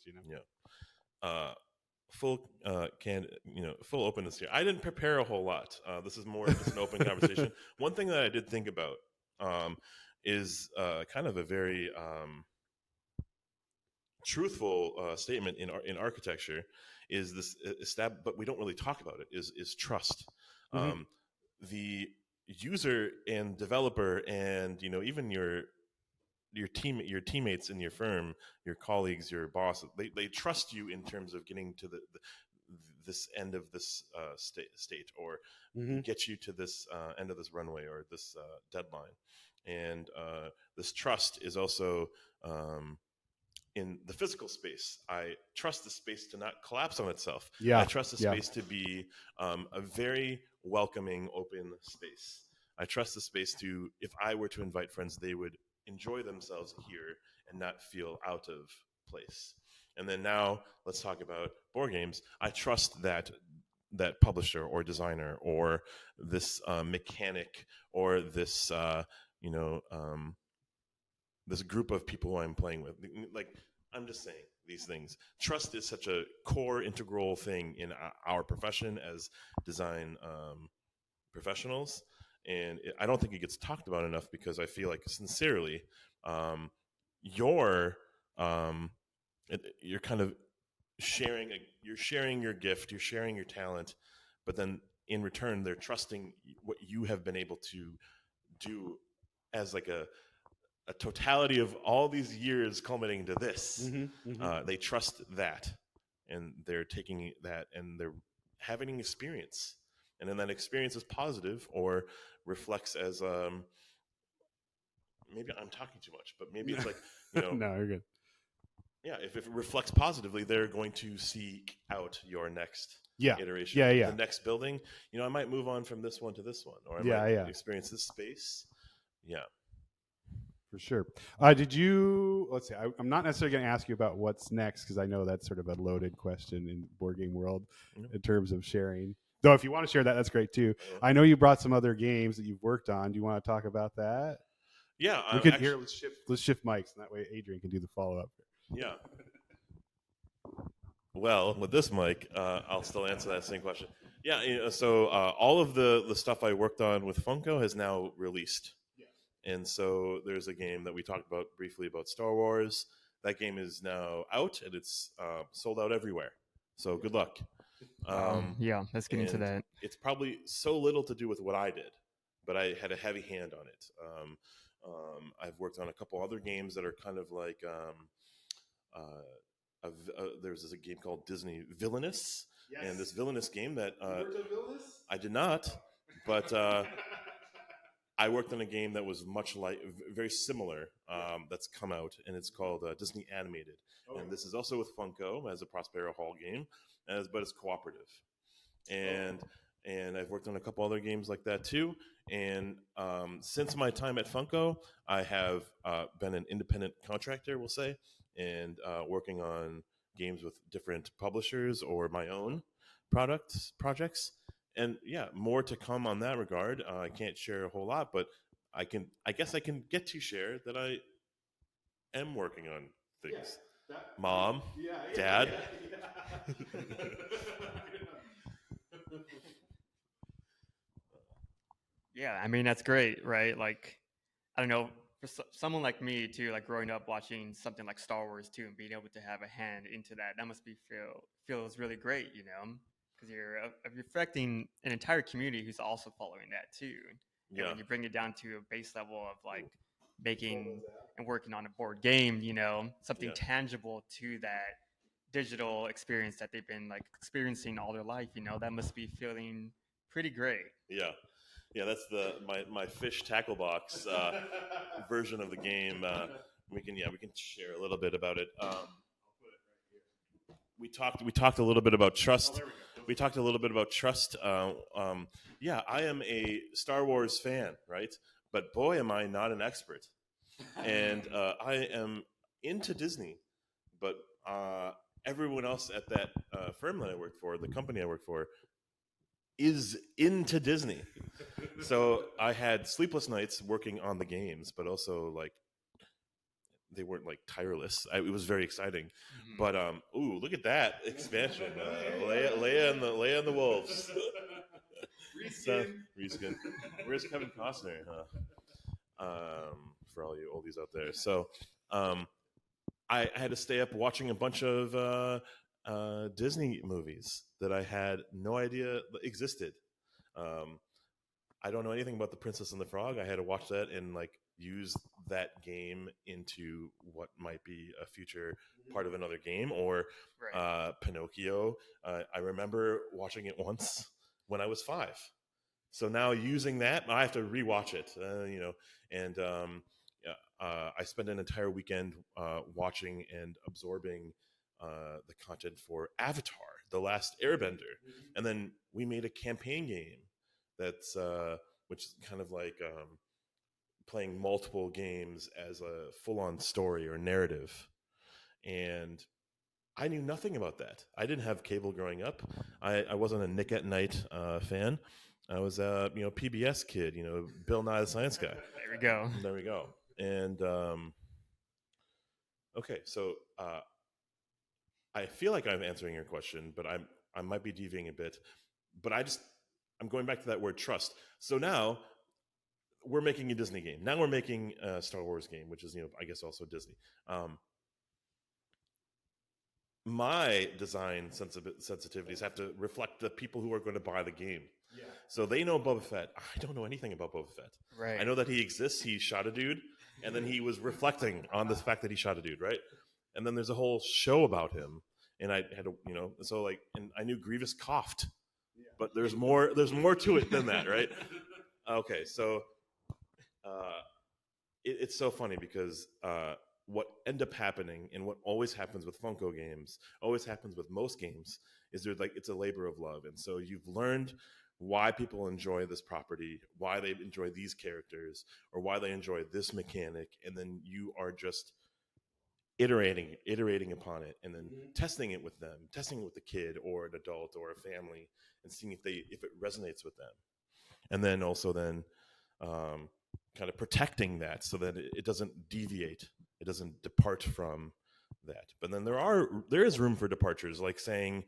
Full full openness here. I didn't prepare a whole lot. This is more just an open conversation. One thing that I did think about is kind of a very truthful statement in architecture, is this but we don't really talk about it, is trust. The user and developer and even your teammates in your firm, your colleagues, your boss, they trust you in terms of getting to this end of this state, or get you to this end of this runway or this deadline. And this trust is also in the physical space. I trust the space to not collapse on itself. Yeah. I trust the space to be a very welcoming, open space. I trust the space to, if I were to invite friends, they would enjoy themselves here and not feel out of place. And then now let's talk about board games. I trust that publisher or designer or this mechanic or this you know this group of people I'm playing with. Like, I'm just saying these things. Trust is such a core, integral thing in our profession as design professionals, and I don't think it gets talked about enough because I feel like, sincerely, you're you're kind of you're sharing your gift, you're sharing your talent, but then in return they're trusting what you have been able to do as like a totality of all these years culminating to this. They trust that, and they're taking that and they're having an experience, and then that experience is positive or reflects as maybe I'm talking too much, but maybe it's like, No, you're good. yeah, if it reflects positively, they're going to seek out your next iteration. Yeah. The next building, I might move on from this one to this one, or I might experience this space. Yeah. For sure. Did you, let's see, I'm not necessarily going to ask you about what's next because I know that's sort of a loaded question in board game world in terms of sharing. Though if you want to share that, that's great too. I know you brought some other games that you've worked on. Do you want to talk about that? Yeah. We could here. Let's shift mics, and that way Adrian can do the follow up. Yeah. Well, with this mic, I'll still answer that same question. Yeah. So all of the stuff I worked on with Funko has now released. And so there's a game that we talked about briefly about Star Wars. That game is now out, and it's sold out everywhere. So good luck. Yeah, let's get into that. It's probably so little to do with what I did, but I had a heavy hand on it. I've worked on a couple other games that are kind of like there's a game called Disney Villainous, and this Villainous game that I did not, but I worked on a game that was very similar that's come out, and it's called Disney Animated. And this is also with Funko as a Prospero Hall game, but it's cooperative. And I've worked on a couple other games like that too. And since my time at Funko, I have been an independent contractor, we'll say, and working on games with different publishers or my own projects. And yeah, more to come on that regard. I can't share a whole lot, but I guess I can get to share that I am working on things. Mom, Dad. Yeah, I mean, that's great, right? Like, I don't know, for someone like me too, like growing up watching something like Star Wars too, and being able to have a hand into that must feels really great, because you're affecting an entire community who's also following that too. And when you bring it down to a base level of like making and working on a board game, something tangible to that digital experience that they've been like experiencing all their life, that must be feeling pretty great. Yeah, that's my fish tackle box version of the game. We can share a little bit about it. We talked a little bit about trust. We talked a little bit about trust. Yeah, I am a Star Wars fan, right? But boy, am I not an expert. And I am into Disney, but everyone else at that firm that I worked for, the company I worked for, is into Disney. So I had sleepless nights working on the games, but also like they weren't like tireless. It was very exciting. Mm-hmm. But ooh, look at that expansion! Leia and the Wolves. Reskin. Where's Kevin Costner? For all you oldies out there. So I had to stay up watching a bunch of Disney movies that I had no idea existed. I don't know anything about The Princess and the Frog. I had to watch that and like use that game into what might be a future part of another game, or Pinocchio. I remember watching it once when I was 5. So now using that, I have to rewatch it, and I spent an entire weekend watching and absorbing the content for Avatar, The Last Airbender, and then we made a campaign game that's which is kind of like playing multiple games as a full-on story or narrative. And I knew nothing about that. I didn't have cable growing up. I wasn't a Nick at Night fan. I was a PBS kid. Bill Nye the Science Guy. There we go. There we go. And okay, so I feel like I'm answering your question, but I might be deviating a bit. But I'm going back to that word trust. So now we're making a Disney game. Now we're making a Star Wars game, which is I guess also Disney. My design sensitivities have to reflect the people who are going to buy the game. Yeah. So they know Boba Fett. I don't know anything about Boba Fett. Right. I know that he exists. He shot a dude, and then he was reflecting on the fact that he shot a dude, right? And then there's a whole show about him, and I had to, so like, and I knew Grievous coughed, but there's more to it than that, right? Okay, so it's so funny because what end up happening, and what always happens with Funko games, always happens with most games, is it's a labor of love. And so you've learned why people enjoy this property, why they enjoy these characters, or why they enjoy this mechanic, and then you are just iterating upon it, and then testing it with them, testing it with a kid or an adult or a family, and seeing if it resonates with them. And then also kind of protecting that so that it doesn't deviate, it doesn't depart from that. But then there is room for departures, like saying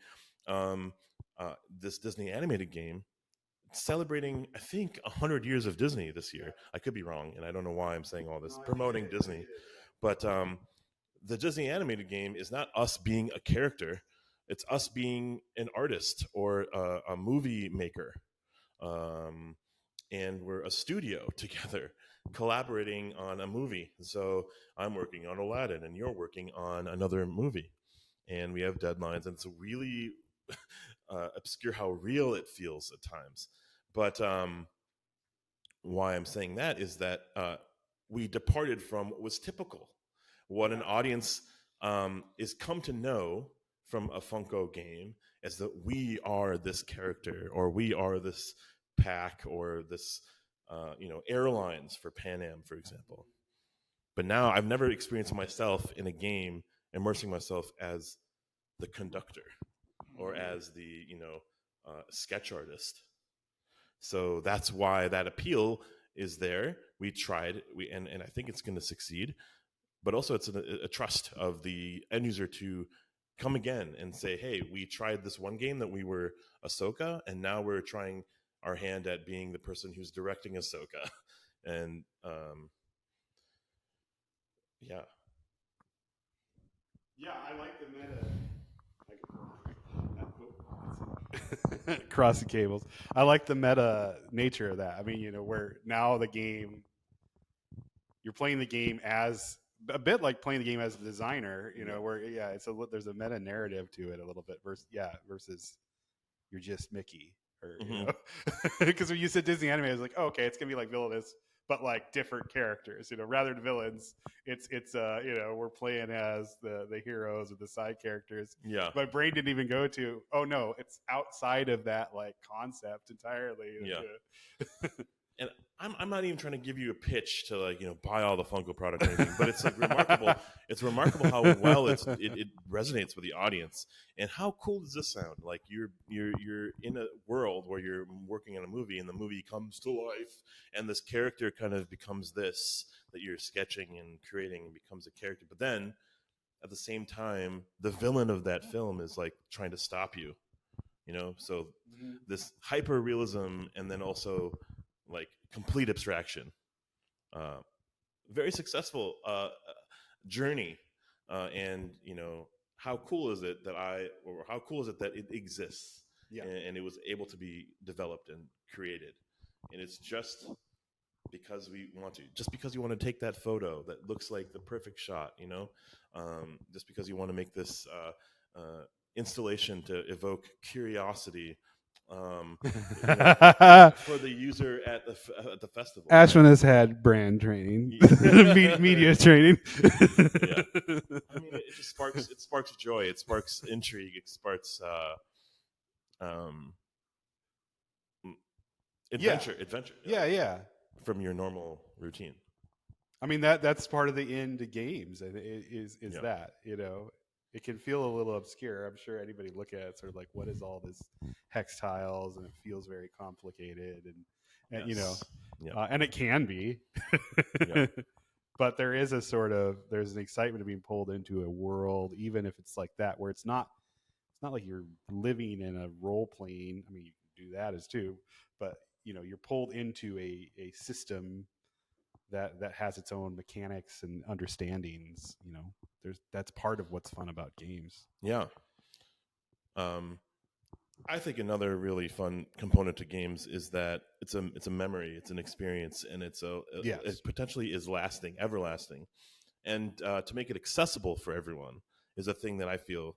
this Disney animated game celebrating, I think, 100 years of Disney this year. I could be wrong, and I don't know why I'm saying all this, promoting Disney. But the Disney animated game is not us being a character. It's us being an artist or a movie maker. And we're a studio together collaborating on a movie. So I'm working on Aladdin and you're working on another movie. And we have deadlines, and it's really obscure how real it feels at times. But why I'm saying that is that we departed from what was typical, what an audience is come to know from a Funko game, is that we are this character, or we are this pack, or this airlines for Pan Am, for example. But now I've never experienced myself in a game immersing myself as the conductor or as the sketch artist. So that's why that appeal is there. We tried, and I think it's going to succeed. But also it's a trust of the end user to come again and say, hey, we tried this one game that we were Ahsoka, and now we're trying our hand at being the person who's directing Ahsoka. And yeah, I like the meta. Cross the cables. I like the meta nature of that. I mean, where now you're playing the game as a bit like playing the game as a designer. Where there's a meta narrative to it a little bit versus you're just Mickey. Because when you said Disney anime, I was like, oh, okay, it's gonna be like Villainous, but like different characters. Rather than villains, it's we're playing as the heroes or the side characters. Yeah. My brain didn't even go to, oh no, it's outside of that like concept entirely. Yeah. And I'm not even trying to give you a pitch to buy all the Funko product or anything, but it's like remarkable. It's remarkable how well it resonates with the audience, and how cool does this sound? Like you're in a world where you're working on a movie, and the movie comes to life, and this character kind of becomes this that you're sketching and creating, and becomes a character. But then at the same time, the villain of that film is like trying to stop you. So this hyper realism, and then also like complete abstraction. Very successful journey. And how cool is it that it exists? Yeah. And it was able to be developed and created. And it's just because we want to. Just because you want to take that photo that looks like the perfect shot, just because you want to make this installation to evoke curiosity for the user at the festival. Ashwin right? has had brand training, Yeah. media training. Yeah. I mean, it just sparks joy. It sparks intrigue. It sparks um, adventure. Yeah. From your normal routine. I mean that's part of the end to games. Is Yeah. that it can feel a little obscure. I'm sure anybody look at it sort of like, what is all this hex tiles, and it feels very complicated, and Yes. Yeah. and it can be. Yeah. But there's an excitement of being pulled into a world, even if it's like that, where it's not like you're living in a role playing. I mean, you can do that as too, but you're pulled into a system that has its own mechanics and understandings. That's part of what's fun about games. Yeah. I think another really fun component to games is that it's a memory, it's an experience, and it potentially is lasting, everlasting. And to make it accessible for everyone is a thing that I feel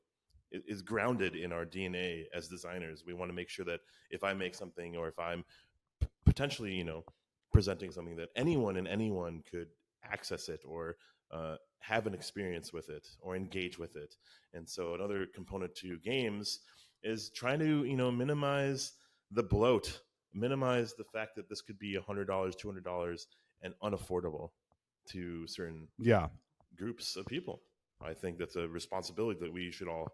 is grounded in our DNA as designers. We want to make sure that if I make something, or if I'm potentially, presenting something, that anyone could access it, or have an experience with it, or engage with it. And so another component to games is trying to, minimize the bloat, minimize the fact that this could be $100, $200, and unaffordable to certain groups of people. I think that's a responsibility that we should all,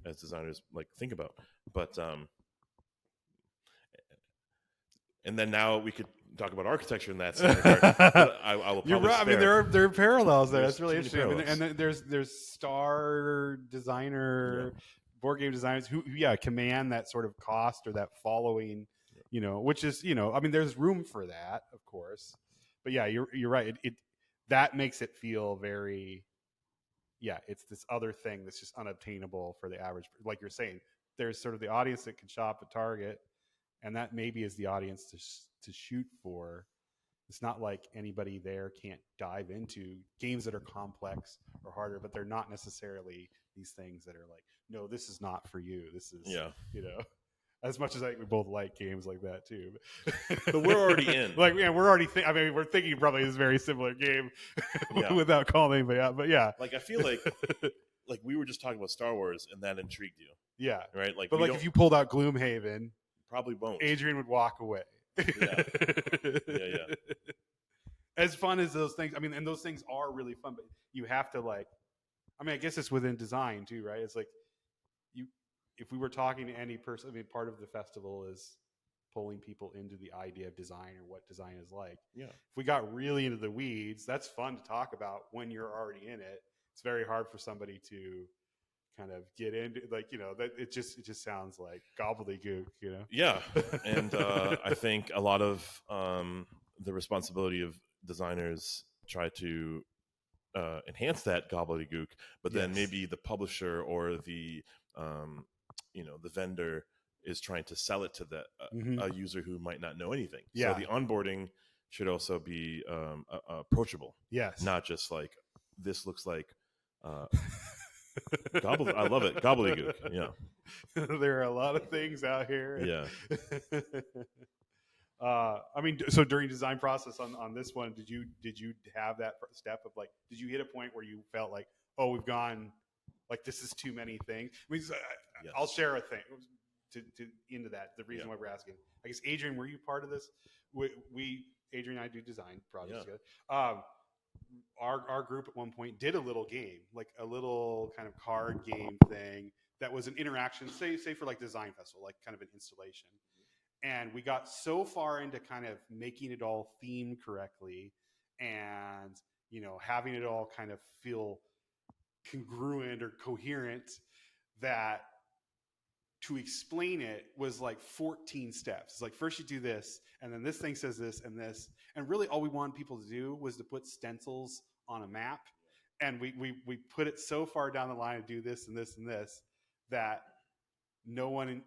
as designers, think about. But and then now we could talk about architecture in that same regard. I will. You're right. I mean, there are parallels there. That's really interesting. Parallels. And then there's star designer, board game designers who command that sort of cost or that following, which is I mean, there's room for that, of course, but yeah, you're right. It that makes it feel very, it's this other thing that's just unobtainable for the average. Like you're saying, there's sort of the audience that can shop at Target, and that maybe is the audience to shoot for. It's not like anybody there can't dive into games that are complex or harder, but they're not necessarily these things that are like, no, this is not for you. This is, as much as I think we both like games like that too. But we're already in. We're already we're thinking probably this very similar game without calling anybody out. But yeah. I feel like we were just talking about Star Wars, and that intrigued you. Yeah. Right? But if you pulled out Gloomhaven, probably won't. Adrian would walk away. Yeah. As fun as those things, I mean, and those things are really fun, but you have to I guess it's within design too, right? It's like if we were talking to any person, I mean, part of the festival is pulling people into the idea of design or what design is like. Yeah. If we got really into the weeds, that's fun to talk about when you're already in it. It's very hard for somebody to kind of get into that it just sounds like gobbledygook, Yeah. And I think a lot of the responsibility of designers try to enhance that gobbledygook, but then maybe the publisher or the the vendor is trying to sell it to a user who might not know anything. So the onboarding should also be approachable. Yes. Not just like, this looks like I love it. Gobbledygook. Yeah. There are a lot of things out here. Yeah. I mean, so during design process on this one, did you have that step of did you hit a point where you felt like, oh, we've gone, this is too many things? I mean, Yes. I'll share a thing to into that. The reason why we're asking, I guess, Adrian, were you part of this? We Adrian and I do design projects together. Our group at one point did a little game, a little kind of card game thing that was an interaction, say for design festival, kind of an installation. And we got so far into kind of making it all themed correctly and, having it all kind of feel congruent or coherent, that to explain it was 14 steps. It's first you do this, and then this thing says this and this. And really all we wanted people to do was to put stencils on a map. And we put it so far down the line to do this and this and this that no one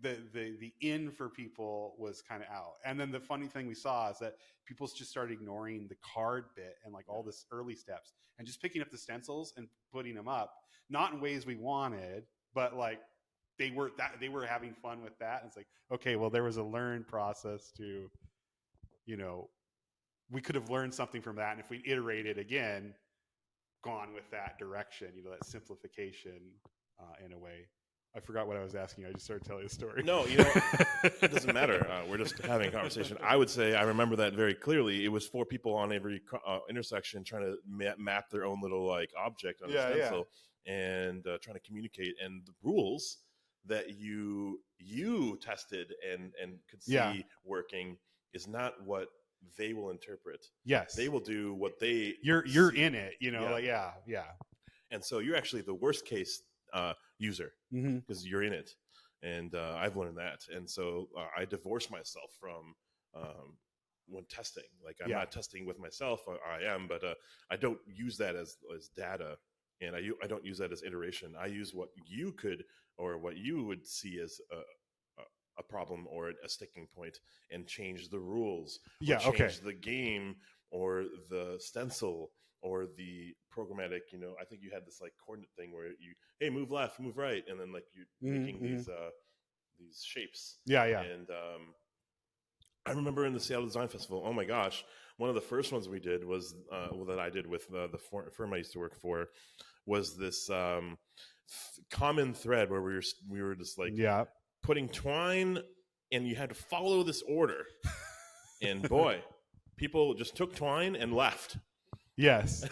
the in for people was kind of out. And then the funny thing we saw is that people just started ignoring the card bit and all this early steps and just picking up the stencils and putting them up, not in ways we wanted, but they were having fun with that. And it's like, okay, well, there was a learned process to, we could have learned something from that, and if we iterated again, gone with that direction, that simplification in a way. I forgot what I was asking. I just started telling a story. No, it doesn't matter. We're just having a conversation. I would say I remember that very clearly. It was 4 people on every intersection trying to map their own little like object on a stencil and trying to communicate. And the rules that you tested and could see working is not what they will interpret. Yes, they will do what they. You're see. In it, yeah. And so you're actually the worst case user because you're in it, and I've learned that. And so I divorce myself from when testing. Like I'm not testing with myself. I am, but I don't use that as data, and I don't use that as iteration. I use what you could or what you would see as a problem or a sticking point, and change the rules. Change the game or the stencil or the programmatic, I think you had this like coordinate thing where hey, move left, move right, and then like you're making these shapes. Yeah. And I remember in the Seattle Design Festival, oh my gosh, one of the first ones we did was that I did with the firm I used to work for, was this common thread where we were just like putting twine, and you had to follow this order. And boy, people just took twine and left. Yes.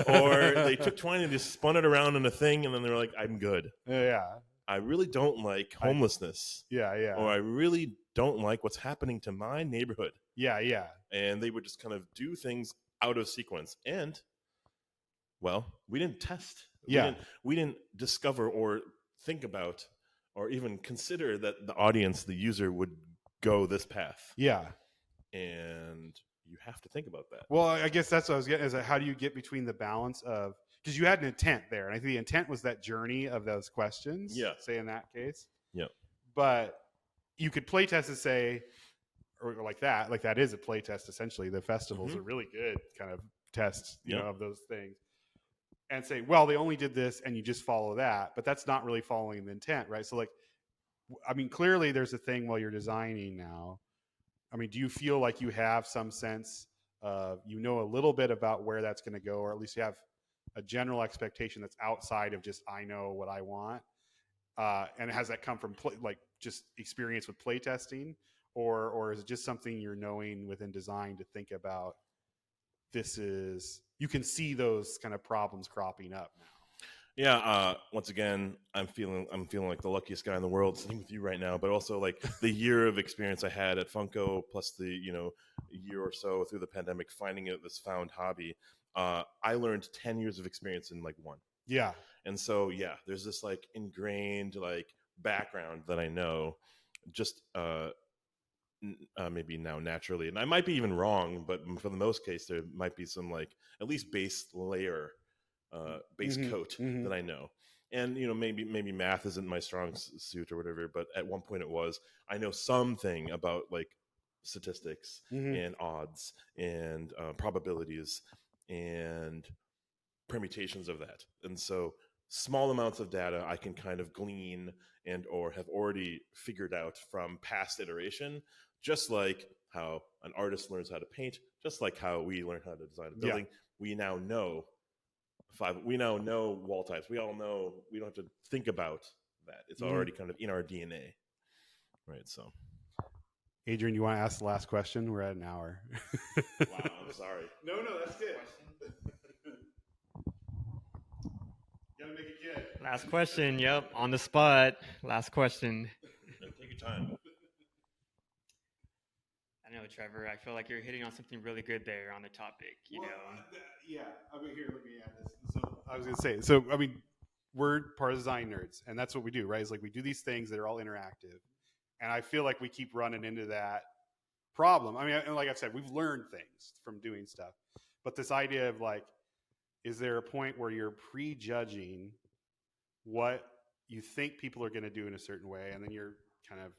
Or they took twine and just spun it around in a thing, and then they're like, I'm good. Yeah. I really don't like homelessness. Yeah. Or I really don't like what's happening to my neighborhood. Yeah. And they would just kind of do things out of sequence. And, well, we didn't test. We didn't discover or think about or even consider that the audience, the user, would go this path. Yeah. And you have to think about that. Well, I guess that's what I was getting, is how do you get between the balance of, because you had an intent there, and I think the intent was that journey of those questions, say in that case. Yeah. But you could play test and say, or like that is a play test essentially. The festivals are really good kind of tests, of those things. And say, well, they only did this and you just follow that, but that's not really following the intent, right? So like, I mean, clearly there's a thing while you're designing now. I mean, do you feel like you have some sense of, a little bit about where that's going to go, or at least you have a general expectation that's outside of just, I know what I want? And has that come from just experience with play testing, or is it just something you're knowing within design to think about? You can see those kind of problems cropping up now. Yeah. Once again, I'm feeling like the luckiest guy in the world sitting with you right now, but also like the year of experience I had at Funko, plus the, year or so through the pandemic, finding this found hobby. I learned 10 years of experience in like one. Yeah. And so, there's this like ingrained like background that I know just, maybe now naturally, and I might be even wrong, but for the most case, there might be some like at least base layer, base coat that I know. And maybe math isn't my strong suit or whatever, but at one point it was. I know something about like statistics and odds and probabilities and permutations of that. And so small amounts of data I can kind of glean and or have already figured out from past iteration, just like how an artist learns how to paint, just like how we learn how to design a building. We now know wall types. We all know, we don't have to think about that. It's already kind of in our DNA. Right. So Adrian, you want to ask the last question? We're at an hour. Wow, I'm sorry. No, that's good. Gotta make it good. Last question. Yep, on the spot. Last question. Take your time. I know, Trevor. I feel like you're hitting on something really good there on the topic. Yeah. I mean, here, let me add this. So I was gonna say. So I mean, we're part of design nerds, and that's what we do, right? It's like we do these things that are all interactive, and I feel like we keep running into that problem. I mean, and like I've said, we've learned things from doing stuff, but this idea of like, is there a point where you're prejudging what you think people are going to do in a certain way, and then you're kind of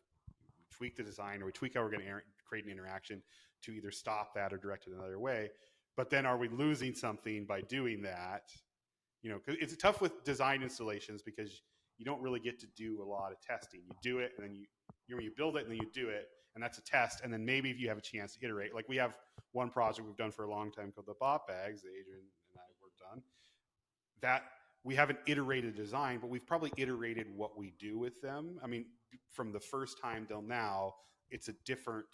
tweak the design, or we tweak how we're going to create an interaction to either stop that or direct it another way? But then are we losing something by doing that? Because it's tough with design installations, because you don't really get to do a lot of testing. You do it, and then you build it, and then you do it, and that's a test. And then maybe if you have a chance to iterate, like we have one project we've done for a long time called the bot bags that Adrian and I worked on, that we haven't iterated design, but we've probably iterated what we do with them. I mean, from the first time till now, it's a different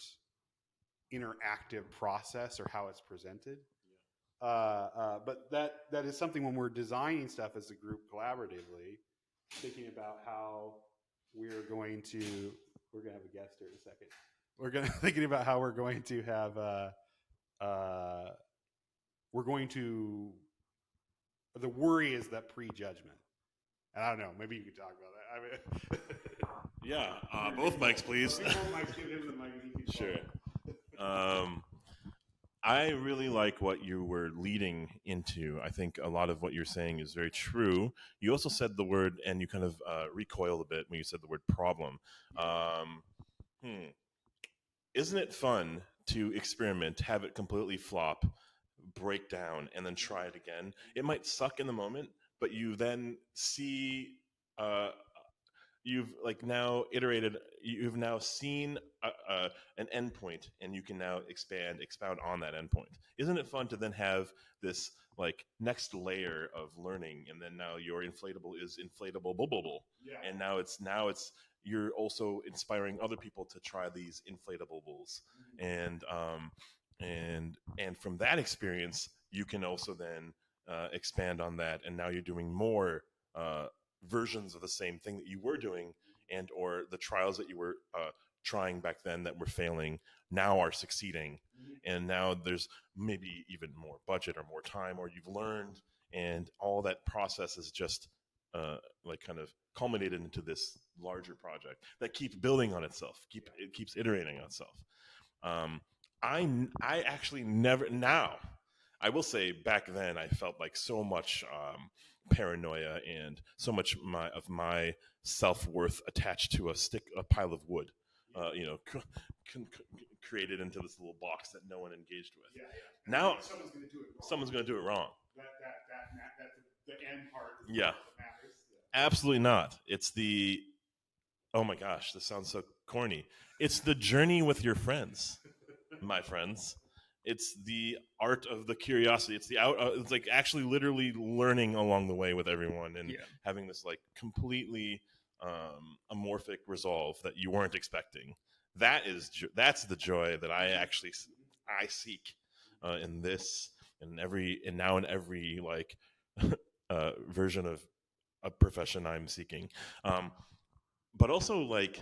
interactive process or how it's presented. But that is something when we're designing stuff as a group collaboratively, thinking about how we're going to have a guest here in a second. Thinking about how we're going to have the worry is that prejudgment. And I don't know, maybe you could talk about that. I mean, both mics, please. Both mics, give him the mic and he can Sure. I really like what you were leading into. I think a lot of what you're saying is very true. You also said the word, and you kind of recoiled a bit when you said the word problem. Isn't it fun to experiment, have it completely flop, break down, and then try it again? It might suck in the moment, but you then see you've like now iterated, you've now seen an endpoint, and you can now expound on that endpoint. Isn't it fun to then have this like next layer of learning, and then now your inflatable is inflatable bubble, and now it's you're also inspiring other people to try these inflatables, and from that experience you can also then expand on that, and now you're doing more versions of the same thing that you were doing, and or the trials that you were trying back then that were failing now are succeeding, and now there's maybe even more budget or more time, or you've learned, and all that process is just like kind of culminated into this larger project that keeps building on itself, it keeps iterating on itself. I actually never, now I will say back then I felt like so much paranoia and so much of my self-worth attached to a pile of wood, created into this little box that no one engaged with. Now someone's going to do it wrong. That's the end part. Yeah. That matters. Absolutely not. It's the, oh my gosh, this sounds so corny. It's the journey with your friends, my friends. It's the art of the curiosity. It's it's like actually literally learning along the way with everyone, and having this like completely amorphic resolve that you weren't expecting. That's the joy that I seek in this, and now in every like version of a profession I'm seeking, but also like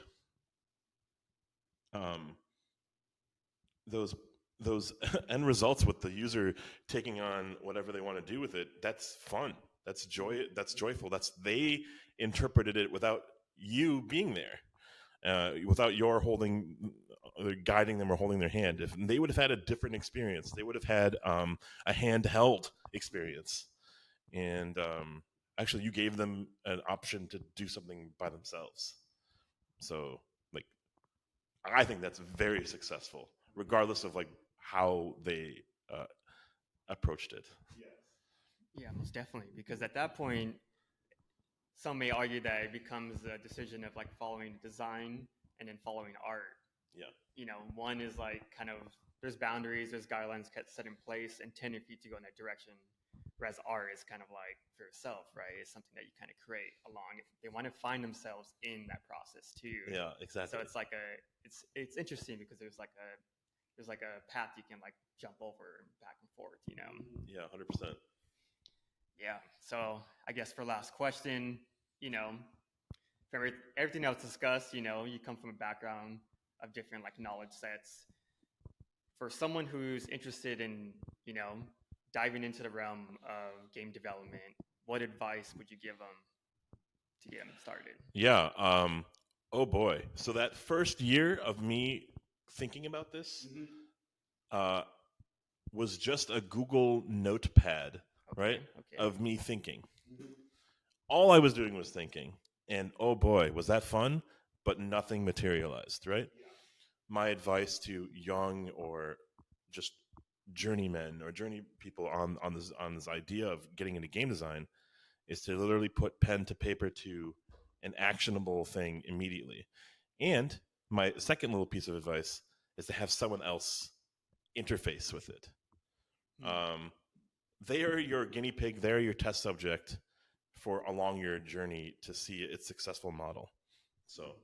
those end results with the user taking on whatever they want to do with it. That's fun. That's joy. That's joyful. They interpreted it without you being there, without your guiding them or holding their hand. If they would have had a different experience, they would have had a handheld experience, and actually you gave them an option to do something by themselves. So like, I think that's very successful, regardless of like how they approached it. Yeah, most definitely. Because at that point, some may argue that it becomes a decision of like following design and then following art. Yeah. One is like kind of, there's boundaries, there's guidelines set in place intended for you to go in that direction. Whereas art is kind of like for yourself, right? It's something that you kind of create along. If they want to find themselves in that process too. Yeah, exactly. So it's like it's interesting because there's like a path you can like jump over back and forth, Yeah, 100%. Yeah. So I guess for last question, from everything that was discussed, you come from a background of different like knowledge sets. For someone who's interested in, diving into the realm of game development, what advice would you give them to get them started? Yeah. Oh boy. So that first year of me thinking about this was just a Google notepad, right? Okay. Of me thinking. All I was doing was thinking. And oh boy, was that fun, but nothing materialized, right? Yeah. My advice to young or just journeymen or journey people on this idea of getting into game design is to literally put pen to paper to an actionable thing immediately. And my second little piece of advice is to have someone else interface with it. They are your guinea pig. They're your test subject for along your journey to see its successful model. So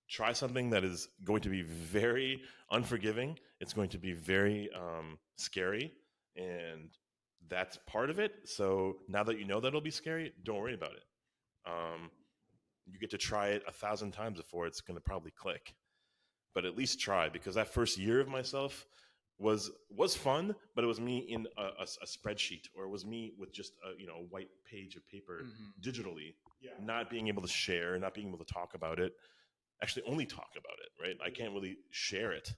try something that is going to be very unforgiving. It's going to be very scary, and that's part of it. So now that you know that it'll be scary, don't worry about it. You get to try it 1,000 times before it's going to probably click. But at least try, because that first year of myself was fun, but it was me in a spreadsheet, or it was me with just a white page of paper digitally, not being able to share, not being able to talk about it. Actually, only talk about it, right? I can't really share it.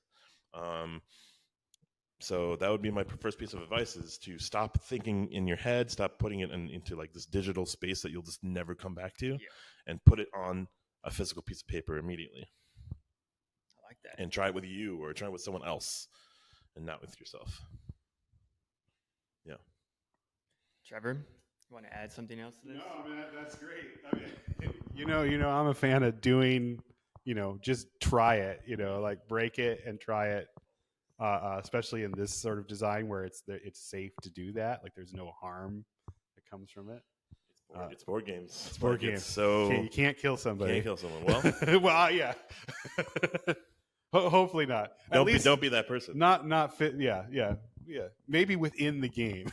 So that would be my first piece of advice: is to stop thinking in your head, stop putting it into like this digital space that you'll just never come back to, and put it on a physical piece of paper immediately. I like that. And try it with you, or try it with someone else, and not with yourself. Yeah. Trevor, you want to add something else to this? No, I mean that's great. I mean, I'm a fan of doing, just try it. Like break it and try it. Especially in this sort of design where it's safe to do that. Like there's no harm that comes from it. It's board games. It's board games. So you can't kill somebody. Can't kill someone. Well, well, yeah. Hopefully not. Don't be that person. Not fit. Yeah. Maybe within the game.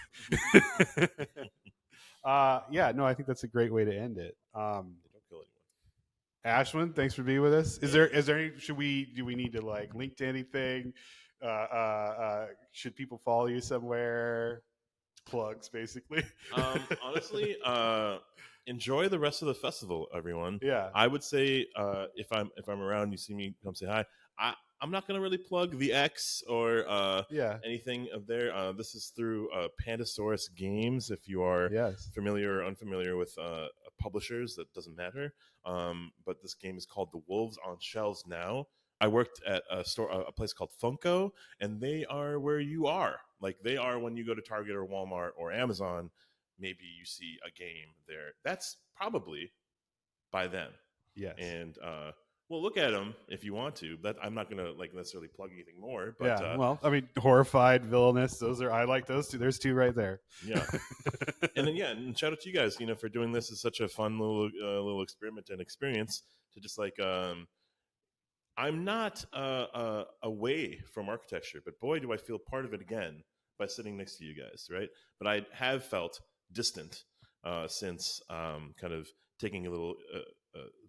Yeah. No, I think that's a great way to end it. Don't kill anyone. Ashwin, thanks for being with us. Is there any? Do we need to like link to anything? Should people follow you somewhere? Plugs, basically. Honestly, enjoy the rest of the festival, everyone. Yeah. I would say if I'm around, you see me, come say hi. I'm not going to really plug the X or anything of there. This is through Pandasaurus Games. If you are familiar or unfamiliar with publishers, that doesn't matter. But this game is called The Wolves on Shelves Now. I worked at a place called Funko, and they are where you are. Like they are when you go to Target or Walmart or Amazon. Maybe you see a game there. That's probably by them. Yes. And well, look at them if you want to. But I'm not gonna like necessarily plug anything more. But, well, I mean, horrified, villainous. I like those two. There's two right there. Yeah. And then and shout out to you guys, for doing this. Is such a fun little experiment and experience to just like. I'm not away from architecture, but boy, do I feel part of it again by sitting next to you guys, right? But I have felt distant since kind of taking a little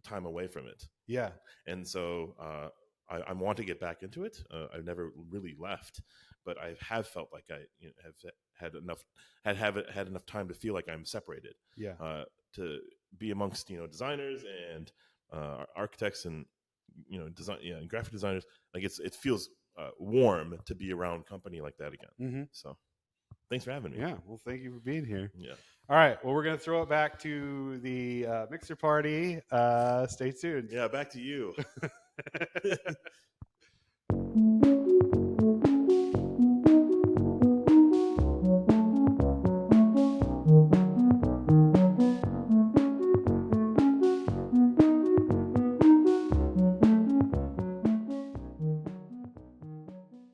time away from it. Yeah. And so I want to get back into it. I've never really left, but I have felt like I have had enough time to feel like I'm separated. Yeah. To be amongst designers and architects and design, graphic designers. Like it feels warm to be around company like that again. Mm-hmm. So thanks for having me. Yeah. Well, thank you for being here. Yeah. All right. Well, we're going to throw it back to the mixer party. Stay tuned. Yeah. Back to you.